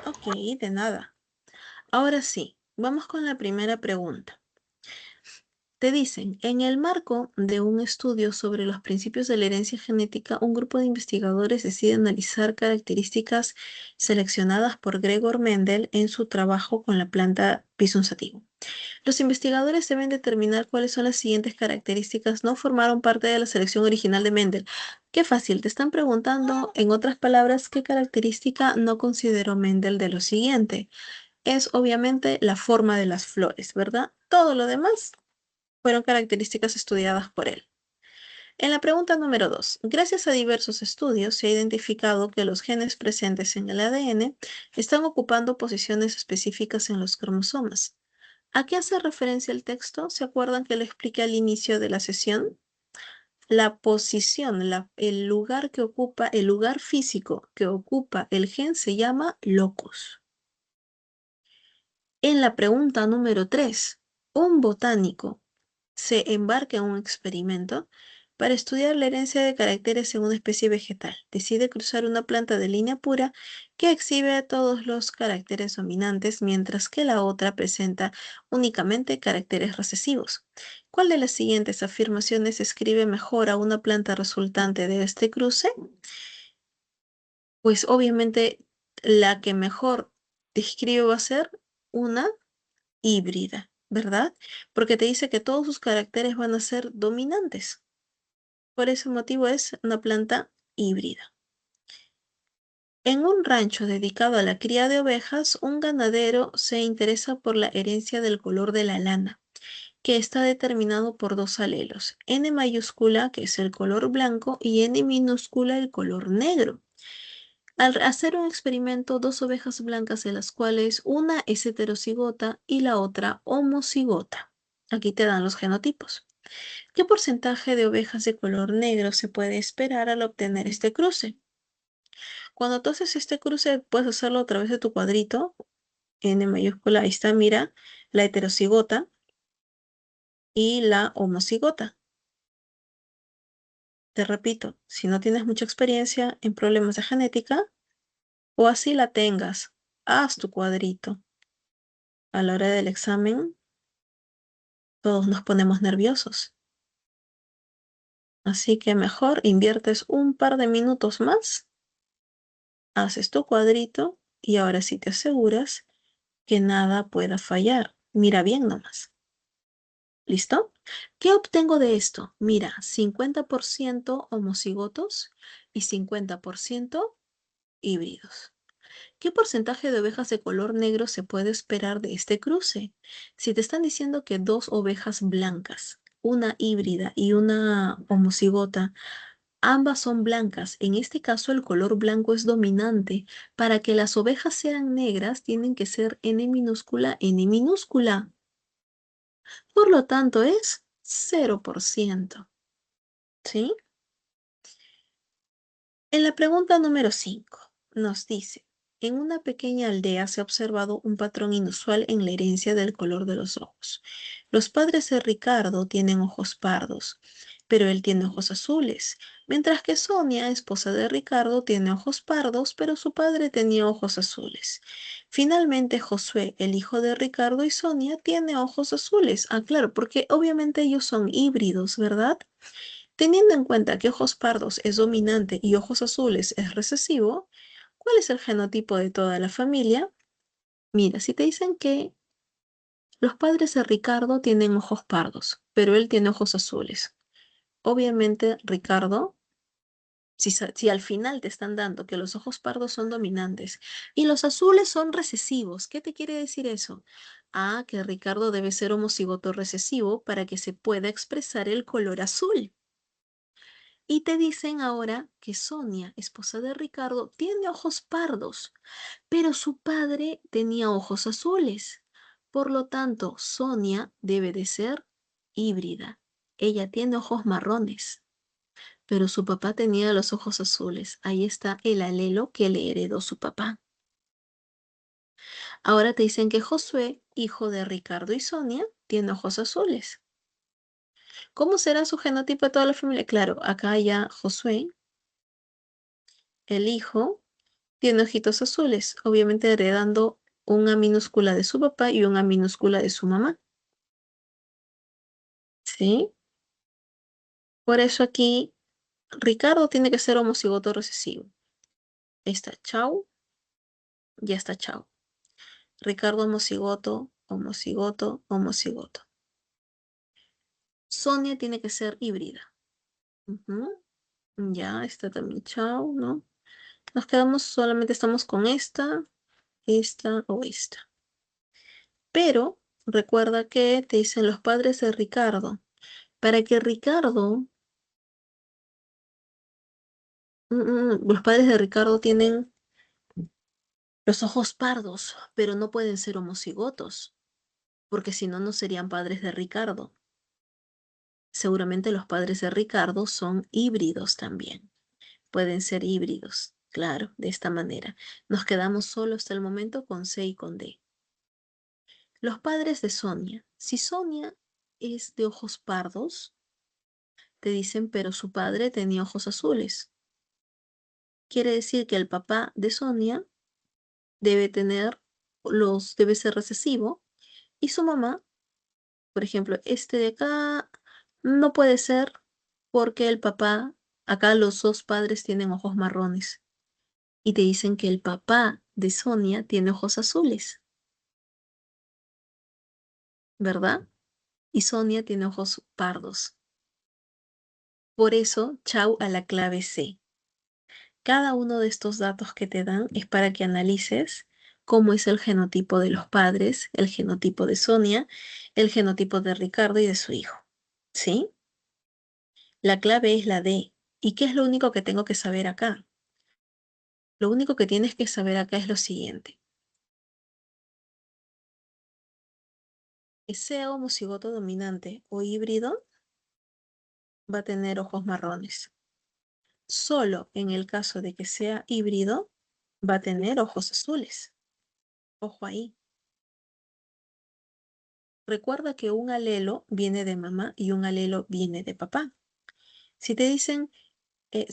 Ok, de nada. Ahora sí, vamos con la primera pregunta. Te dicen, en el marco de un estudio sobre los principios de la herencia genética, un grupo de investigadores decide analizar características seleccionadas por Gregor Mendel en su trabajo con la planta Pisum sativum. Los investigadores deben determinar cuáles son las siguientes características no formaron parte de la selección original de Mendel. Qué fácil, te están preguntando, en otras palabras, qué característica no consideró Mendel de lo siguiente. Es obviamente la forma de las flores, ¿verdad? Todo lo demás fueron características estudiadas por él. En la pregunta número 2, gracias a diversos estudios se ha identificado que los genes presentes en el ADN están ocupando posiciones específicas en los cromosomas. ¿A qué hace referencia el texto? ¿Se acuerdan que lo expliqué al inicio de la sesión? La posición, el lugar que ocupa, el lugar físico que ocupa el gen se llama locus. En la pregunta número 3, un botánico se embarca en un experimento para estudiar la herencia de caracteres en una especie vegetal. Decide cruzar una planta de línea pura que exhibe todos los caracteres dominantes, mientras que la otra presenta únicamente caracteres recesivos. ¿Cuál de las siguientes afirmaciones escribe mejor a una planta resultante de este cruce? Pues obviamente la que mejor describe va a ser una híbrida, ¿verdad? Porque te dice que todos sus caracteres van a ser dominantes. Por ese motivo es una planta híbrida. En un rancho dedicado a la cría de ovejas, un ganadero se interesa por la herencia del color de la lana, que está determinado por dos alelos, N mayúscula, que es el color blanco, y N minúscula, el color negro. Al hacer un experimento, dos ovejas blancas de las cuales una es heterocigota y la otra homocigota. Aquí te dan los genotipos. ¿Qué porcentaje de ovejas de color negro se puede esperar al obtener este cruce? Cuando tú haces este cruce, puedes hacerlo a través de tu cuadrito, N mayúscula, ahí está, mira, la heterocigota y la homocigota. Te repito, si no tienes mucha experiencia en problemas de genética, o así la tengas, haz tu cuadrito. A la hora del examen, todos nos ponemos nerviosos. Así que mejor inviertes un par de minutos más, haces tu cuadrito y ahora sí te aseguras que nada pueda fallar. Mira bien nomás. ¿Listo? ¿Qué obtengo de esto? Mira, 50% homocigotos y 50% híbridos. ¿Qué porcentaje de ovejas de color negro se puede esperar de este cruce? Si te están diciendo que dos ovejas blancas, una híbrida y una homocigota, ambas son blancas, en este caso el color blanco es dominante. Para que las ovejas sean negras, tienen que ser N minúscula, N minúscula. Por lo tanto, es 0%. ¿Sí? En la pregunta número 5 nos dice, en una pequeña aldea se ha observado un patrón inusual en la herencia del color de los ojos. Los padres de Ricardo tienen ojos pardos, pero él tiene ojos azules, mientras que Sonia, esposa de Ricardo, tiene ojos pardos, pero su padre tenía ojos azules. Finalmente, Josué, el hijo de Ricardo y Sonia, tiene ojos azules. Ah, claro, porque obviamente ellos son híbridos, ¿verdad? Teniendo en cuenta que ojos pardos es dominante y ojos azules es recesivo, ¿cuál es el genotipo de toda la familia? Mira, si te dicen que los padres de Ricardo tienen ojos pardos, pero él tiene ojos azules. Obviamente, Ricardo, si al final te están dando que los ojos pardos son dominantes y los azules son recesivos, ¿qué te quiere decir eso? Ah, que Ricardo debe ser homocigoto recesivo para que se pueda expresar el color azul. Y te dicen ahora que Sonia, esposa de Ricardo, tiene ojos pardos, pero su padre tenía ojos azules. Por lo tanto, Sonia debe de ser híbrida. Ella tiene ojos marrones, pero su papá tenía los ojos azules. Ahí está el alelo que le heredó su papá. Ahora te dicen que Josué, hijo de Ricardo y Sonia, tiene ojos azules. ¿Cómo será su genotipo de toda la familia? Claro, acá ya Josué, el hijo, tiene ojitos azules, obviamente heredando una minúscula de su papá y una minúscula de su mamá. ¿Sí? Por eso aquí Ricardo tiene que ser homocigoto recesivo. Está Chau, ya está Chau. Ricardo homocigoto, homocigoto, homocigoto. Sonia tiene que ser híbrida. Ujú. Ya está también Chau, ¿no? Nos quedamos, solamente estamos con esta o esta. Pero recuerda que te dicen los padres de Ricardo. Para que Ricardo, los padres de Ricardo tienen los ojos pardos, pero no pueden ser homocigotos, porque si no, no serían padres de Ricardo. Seguramente los padres de Ricardo son híbridos también. Pueden ser híbridos, claro, de esta manera. Nos quedamos solo hasta el momento con C y con D. Los padres de Sonia. Si Sonia es de ojos pardos, te dicen, pero su padre tenía ojos azules. Quiere decir que el papá de Sonia debe ser recesivo, y su mamá, por ejemplo, este de acá no puede ser porque el papá, acá los dos padres tienen ojos marrones y te dicen que el papá de Sonia tiene ojos azules, ¿verdad? Y Sonia tiene ojos pardos. Por eso, chau a la clave C. Cada uno de estos datos que te dan es para que analices cómo es el genotipo de los padres, el genotipo de Sonia, el genotipo de Ricardo y de su hijo. ¿Sí? La clave es la D. ¿Y qué es lo único que tengo que saber acá? Lo único que tienes que saber acá es lo siguiente. Que sea homocigoto dominante o híbrido, va a tener ojos marrones. Solo en el caso de que sea híbrido, va a tener ojos azules. Ojo ahí. Recuerda que un alelo viene de mamá y un alelo viene de papá. Si te dicen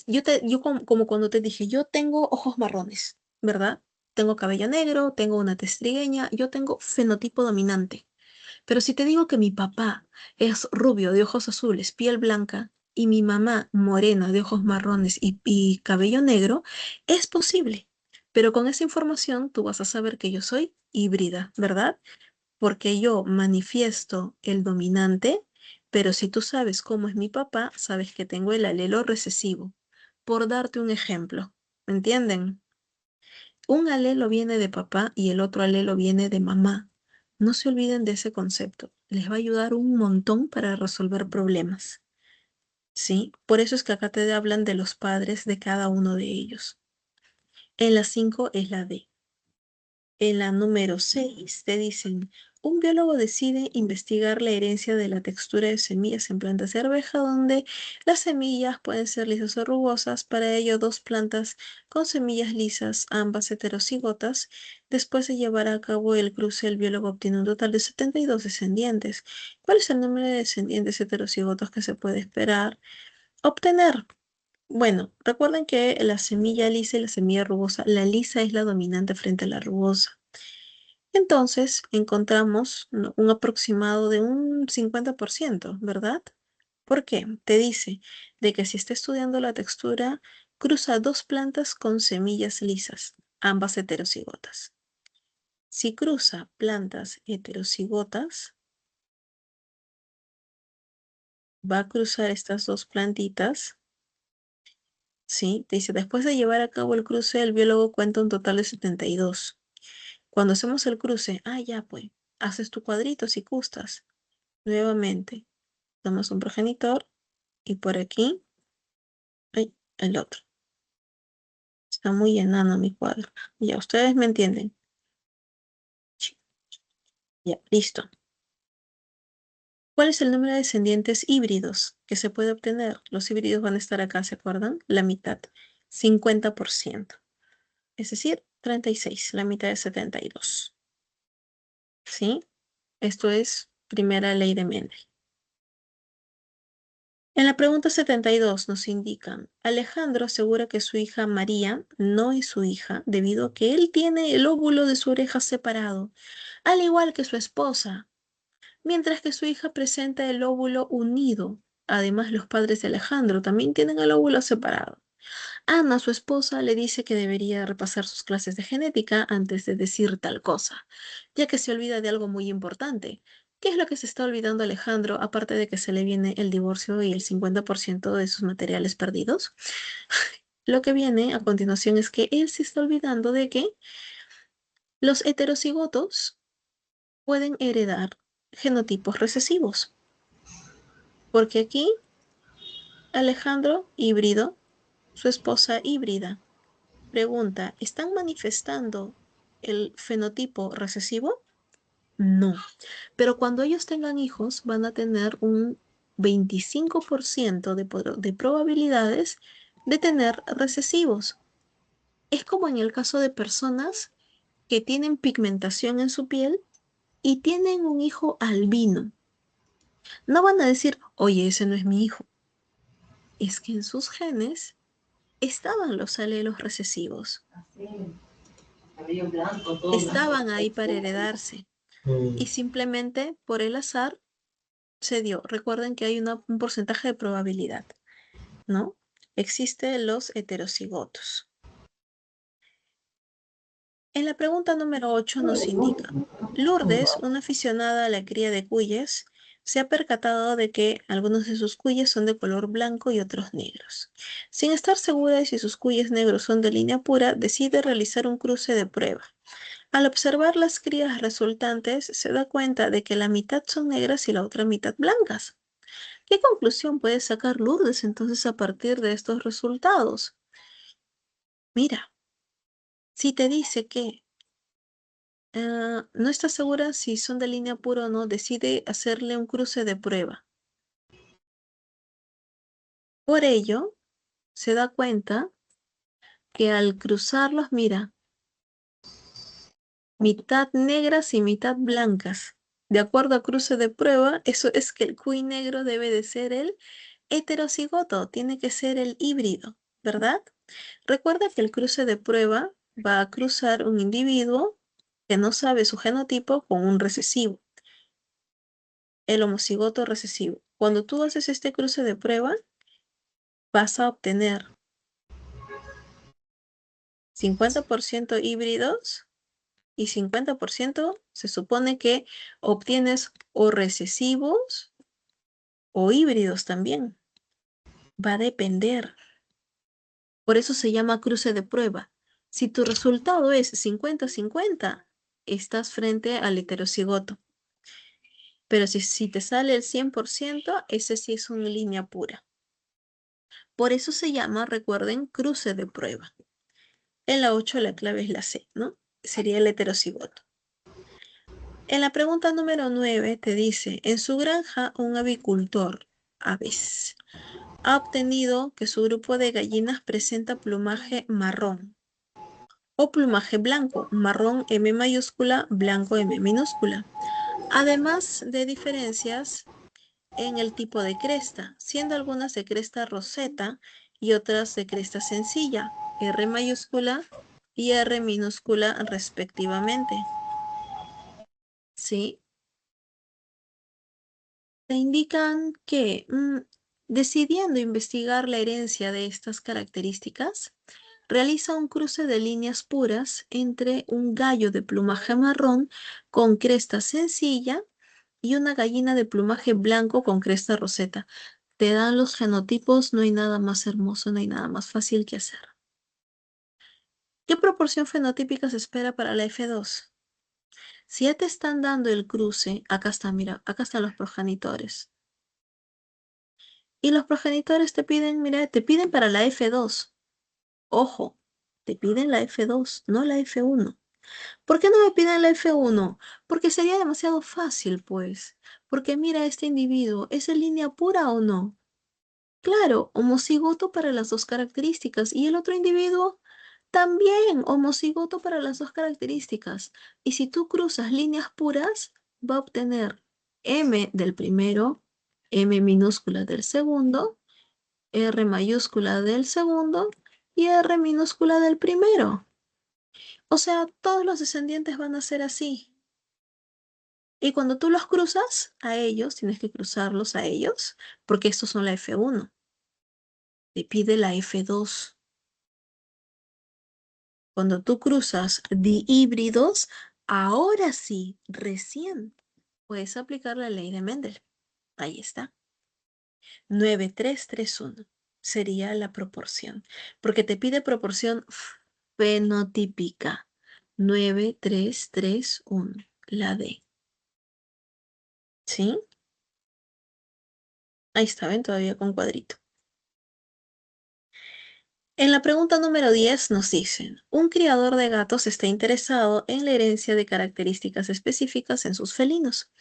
Yo como cuando te dije, yo tengo ojos marrones, ¿verdad? Tengo cabello negro, tengo una tez trigueña, yo tengo fenotipo dominante. Pero si te digo que mi papá es rubio, de ojos azules, piel blanca, y mi mamá morena, de ojos marrones y cabello negro, es posible. Pero con esa información tú vas a saber que yo soy híbrida, ¿verdad? Porque yo manifiesto el dominante, pero si tú sabes cómo es mi papá, sabes que tengo el alelo recesivo. Por darte un ejemplo, ¿me entienden? Un alelo viene de papá y el otro alelo viene de mamá. No se olviden de ese concepto. Les va a ayudar un montón para resolver problemas. ¿Sí? Por eso es que acá te hablan de los padres de cada uno de ellos. En la 5 es la D. En la número 6 te dicen, un biólogo decide investigar la herencia de la textura de semillas en plantas de arveja, donde las semillas pueden ser lisas o rugosas. Para ello, dos plantas con semillas lisas, ambas heterocigotas. Después de llevar a cabo el cruce, el biólogo obtiene un total de 72 descendientes. ¿Cuál es el número de descendientes heterocigotos que se puede esperar obtener? Bueno, recuerden que la semilla lisa y la semilla rugosa, la lisa es la dominante frente a la rugosa. Entonces, encontramos un aproximado de un 50%, ¿verdad? ¿Por qué? Te dice de que si está estudiando la textura, cruza dos plantas con semillas lisas, ambas heterocigotas. Si cruza plantas heterocigotas, va a cruzar estas dos plantitas. Sí, te dice, después de llevar a cabo el cruce, el biólogo cuenta un total de 72. Cuando hacemos el cruce, ya pues, haces tu cuadrito si gustas. Nuevamente, tomas un progenitor y por aquí, el otro. Está muy enano mi cuadro. Ya, ustedes me entienden. Ya, listo. ¿Cuál es el número de descendientes híbridos que se puede obtener? Los híbridos van a estar acá, ¿se acuerdan? La mitad, 50%. Es decir, 36, la mitad de 72. ¿Sí? Esto es primera ley de Mendel. En la pregunta 72 nos indican, Alejandro asegura que su hija María no es su hija debido a que él tiene el óvulo de su oreja separado, al igual que su esposa, mientras que su hija presenta el óvulo unido. Además, los padres de Alejandro también tienen el óvulo separado. Ana, su esposa, le dice que debería repasar sus clases de genética antes de decir tal cosa, ya que se olvida de algo muy importante. ¿Qué es lo que se está olvidando Alejandro, aparte de que se le viene el divorcio y el 50% de sus materiales perdidos? Lo que viene a continuación es que él se está olvidando de que los heterocigotos pueden heredar genotipos recesivos. Porque aquí Alejandro híbrido, su esposa híbrida. Pregunta, ¿están manifestando el fenotipo recesivo? No. Pero cuando ellos tengan hijos, van a tener un 25% de probabilidades de tener recesivos. Es como en el caso de personas que tienen pigmentación en su piel y tienen un hijo albino. No van a decir, oye, ese no es mi hijo. Es que en sus genes estaban los alelos recesivos. Estaban ahí para heredarse. Y simplemente por el azar se dio. Recuerden que hay un porcentaje de probabilidad, ¿no? Existen los heterocigotos. En la pregunta número 8 nos indica, Lourdes, una aficionada a la cría de cuyes, se ha percatado de que algunos de sus cuyes son de color blanco y otros negros. Sin estar segura de si sus cuyes negros son de línea pura, decide realizar un cruce de prueba. Al observar las crías resultantes, se da cuenta de que la mitad son negras y la otra mitad blancas. ¿Qué conclusión puede sacar Lourdes entonces a partir de estos resultados? Mira, si te dice que no está segura si son de línea pura o no, decide hacerle un cruce de prueba. Por ello, se da cuenta que al cruzarlos, mira, mitad negras y mitad blancas. De acuerdo a cruce de prueba, eso es que el cuy negro debe de ser el heterocigoto, tiene que ser el híbrido, ¿verdad? Recuerda que el cruce de prueba va a cruzar un individuo que no sabe su genotipo con un recesivo, el homocigoto recesivo. Cuando tú haces este cruce de prueba, vas a obtener 50% híbridos y 50% se supone que obtienes o recesivos o híbridos también. Va a depender. Por eso se llama cruce de prueba. Si tu resultado es 50-50, estás frente al heterocigoto. Pero si te sale el 100%, ese sí es una línea pura. Por eso se llama, recuerden, cruce de prueba. En la 8 la clave es la C, ¿no? Sería el heterocigoto. En la pregunta número 9 te dice, en su granja un avicultor, aves, ha obtenido que su grupo de gallinas presenta plumaje marrón o plumaje blanco, marrón M mayúscula, blanco M minúscula. Además de diferencias en el tipo de cresta, siendo algunas de cresta roseta y otras de cresta sencilla, R mayúscula y R minúscula respectivamente. ¿Sí? Te indican que decidiendo investigar la herencia de estas características, realiza un cruce de líneas puras entre un gallo de plumaje marrón con cresta sencilla y una gallina de plumaje blanco con cresta roseta. Te dan los genotipos, no hay nada más hermoso, no hay nada más fácil que hacer. ¿Qué proporción fenotípica se espera para la F2? Si ya te están dando el cruce, acá está, mira, acá están los progenitores. Y los progenitores te piden, mira, te piden para la F2. Ojo, te piden la F2, no la F1. ¿Por qué no me piden la F1? Porque sería demasiado fácil, pues. Porque mira, este individuo, ¿es en línea pura o no? Claro, homocigoto para las dos características. ¿Y el otro individuo? También homocigoto para las dos características. Y si tú cruzas líneas puras, va a obtener M del primero, M minúscula del segundo, R mayúscula del segundo y R minúscula del primero. O sea, todos los descendientes van a ser así. Y cuando tú los cruzas a ellos, tienes que cruzarlos a ellos, porque estos son la F1. Te pide la F2. Cuando tú cruzas dihíbridos, ahora sí, recién, puedes aplicar la ley de Mendel. Ahí está. 9331 sería la proporción, porque te pide proporción fenotípica. 9331, la D. ¿Sí? Ahí está, ven, todavía con cuadrito. En la pregunta número 10 nos dicen, un criador de gatos está interesado en la herencia de características específicas en sus felinos.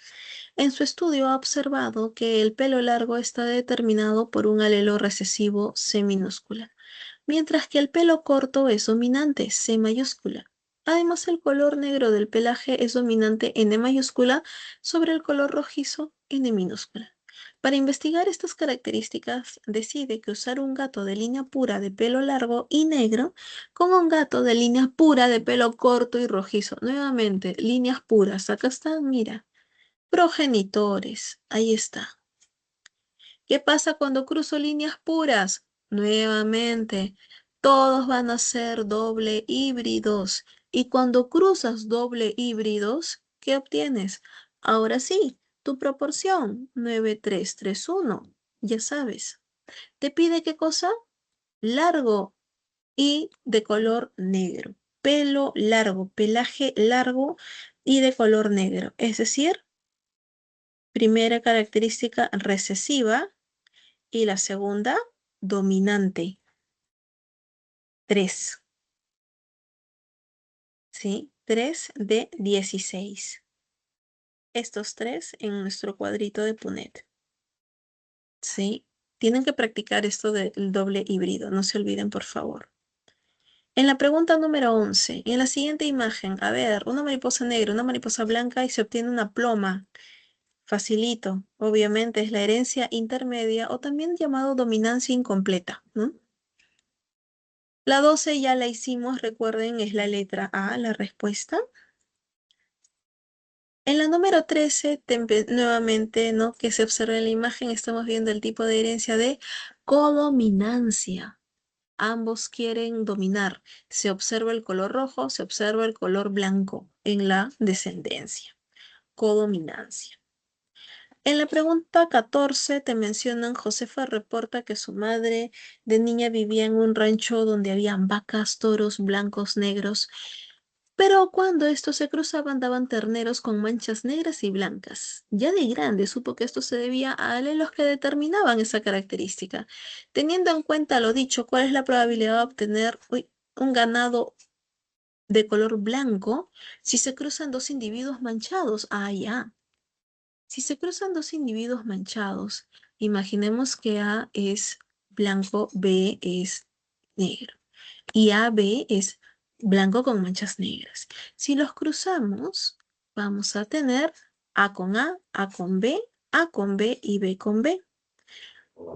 En su estudio ha observado que el pelo largo está determinado por un alelo recesivo C minúscula, mientras que el pelo corto es dominante C mayúscula. Además, el color negro del pelaje es dominante N mayúscula sobre el color rojizo N minúscula. Para investigar estas características, decide cruzar un gato de línea pura de pelo largo y negro con un gato de línea pura de pelo corto y rojizo. Nuevamente, líneas puras. Acá están, mira. Progenitores. Ahí está. ¿Qué pasa cuando cruzo líneas puras? Nuevamente, todos van a ser doble híbridos. Y cuando cruzas doble híbridos, ¿qué obtienes? Ahora sí, tu proporción, 9331. Ya sabes. ¿Te pide qué cosa? Largo y de color negro. Pelo largo, pelaje largo y de color negro. Es decir, primera característica recesiva y la segunda dominante. 3. ¿Sí? 3 de 16. Estos 3 en nuestro cuadrito de Punnett. ¿Sí? Tienen que practicar esto del doble híbrido. No se olviden, por favor. En la pregunta número 11, en la siguiente imagen, a ver, una mariposa negra, una mariposa blanca y se obtiene una ploma. Facilito. Obviamente es la herencia intermedia o también llamado dominancia incompleta, ¿no? La 12 ya la hicimos, recuerden, es la letra A, la respuesta. En la número 13, nuevamente, ¿no? Que se observa en la imagen, estamos viendo el tipo de herencia de codominancia. Ambos quieren dominar. Se observa el color rojo, se observa el color blanco en la descendencia. Codominancia. En la pregunta 14 te mencionan, Josefa reporta que su madre de niña vivía en un rancho donde habían vacas, toros, blancos, negros, pero cuando estos se cruzaban daban terneros con manchas negras y blancas. Ya de grande supo que esto se debía a alelos que determinaban esa característica. Teniendo en cuenta lo dicho, ¿cuál es la probabilidad de obtener un ganado de color blanco si se cruzan dos individuos manchados? Ah, ya. Si se cruzan dos individuos manchados, imaginemos que A es blanco, B es negro. Y AB es blanco con manchas negras. Si los cruzamos, vamos a tener A con B, A con B y B con B.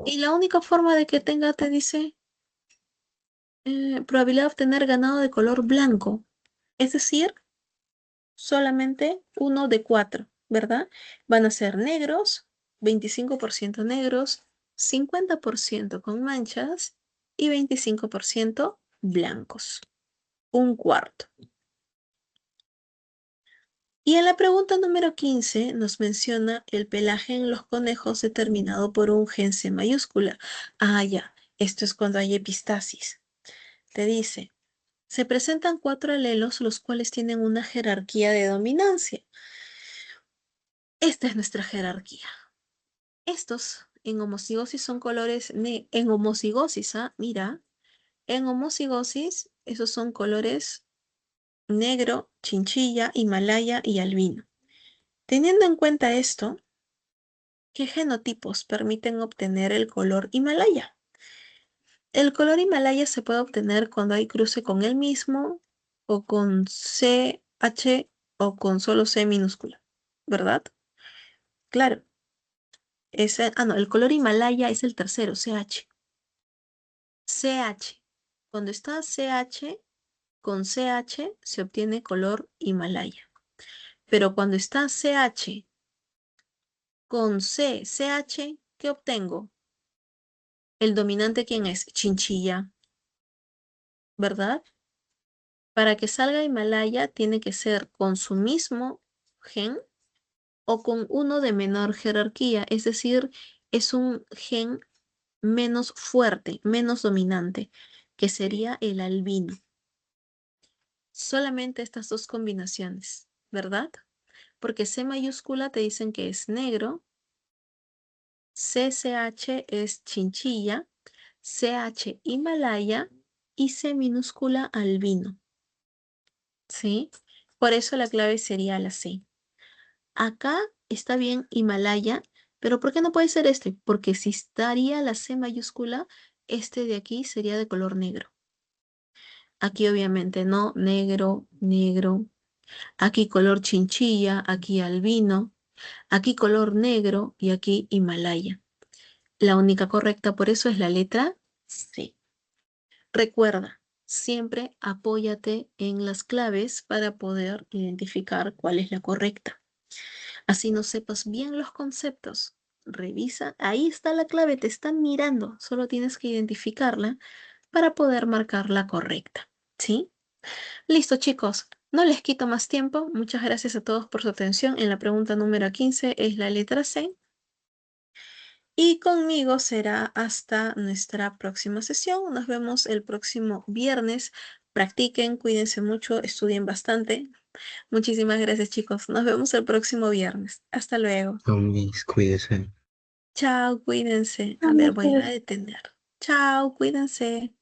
Y la única forma de que tenga, te dice, probabilidad de obtener ganado de color blanco. Es decir, solamente 1 de 4, ¿verdad? Van a ser negros, 25% negros, 50% con manchas y 25% blancos. Un cuarto. Y en la pregunta número 15 nos menciona el pelaje en los conejos determinado por un gen C mayúscula. Ah, ya, esto es cuando hay epistasis. Te dice, se presentan 4 alelos los cuales tienen una jerarquía de dominancia. Esta es nuestra jerarquía. Estos en homocigosis son colores, en homocigosis, mira, en homocigosis esos son colores negro, chinchilla, himalaya y albino. Teniendo en cuenta esto, ¿qué genotipos permiten obtener el color himalaya? El color himalaya se puede obtener cuando hay cruce con el mismo o con CH o con solo C minúscula, ¿verdad? Claro. No, el color himalaya es el tercero, CH. CH. Cuando está CH, con CH se obtiene color himalaya. Pero cuando está CH con CH, ¿qué obtengo? El dominante, ¿quién es? Chinchilla, ¿verdad? Para que salga himalaya tiene que ser con su mismo gen o con uno de menor jerarquía, es decir, es un gen menos fuerte, menos dominante, que sería el albino. Solamente estas dos combinaciones, ¿verdad? Porque C mayúscula te dicen que es negro, CCH es chinchilla, CH himalaya y C minúscula albino. ¿Sí? Por eso la clave sería la C. Acá está bien himalaya, pero ¿por qué no puede ser este? Porque si estaría la C mayúscula, este de aquí sería de color negro. Aquí obviamente no, negro, negro. Aquí color chinchilla, aquí albino. Aquí color negro y aquí himalaya. La única correcta por eso es la letra C. Recuerda, siempre apóyate en las claves para poder identificar cuál es la correcta. Así no sepas bien los conceptos. Revisa, ahí está la clave, te están mirando. Solo tienes que identificarla para poder marcar la correcta. ¿Sí? Listo, chicos. No les quito más tiempo. Muchas gracias a todos por su atención. En la pregunta número 15 es la letra C. Y conmigo será hasta nuestra próxima sesión. Nos vemos el próximo viernes. Practiquen, cuídense mucho, estudien bastante. Muchísimas gracias, chicos. Nos vemos el próximo viernes. Hasta luego. Mis, cuídese. Chao, cuídense. A ver, voy a detener. Chao, cuídense.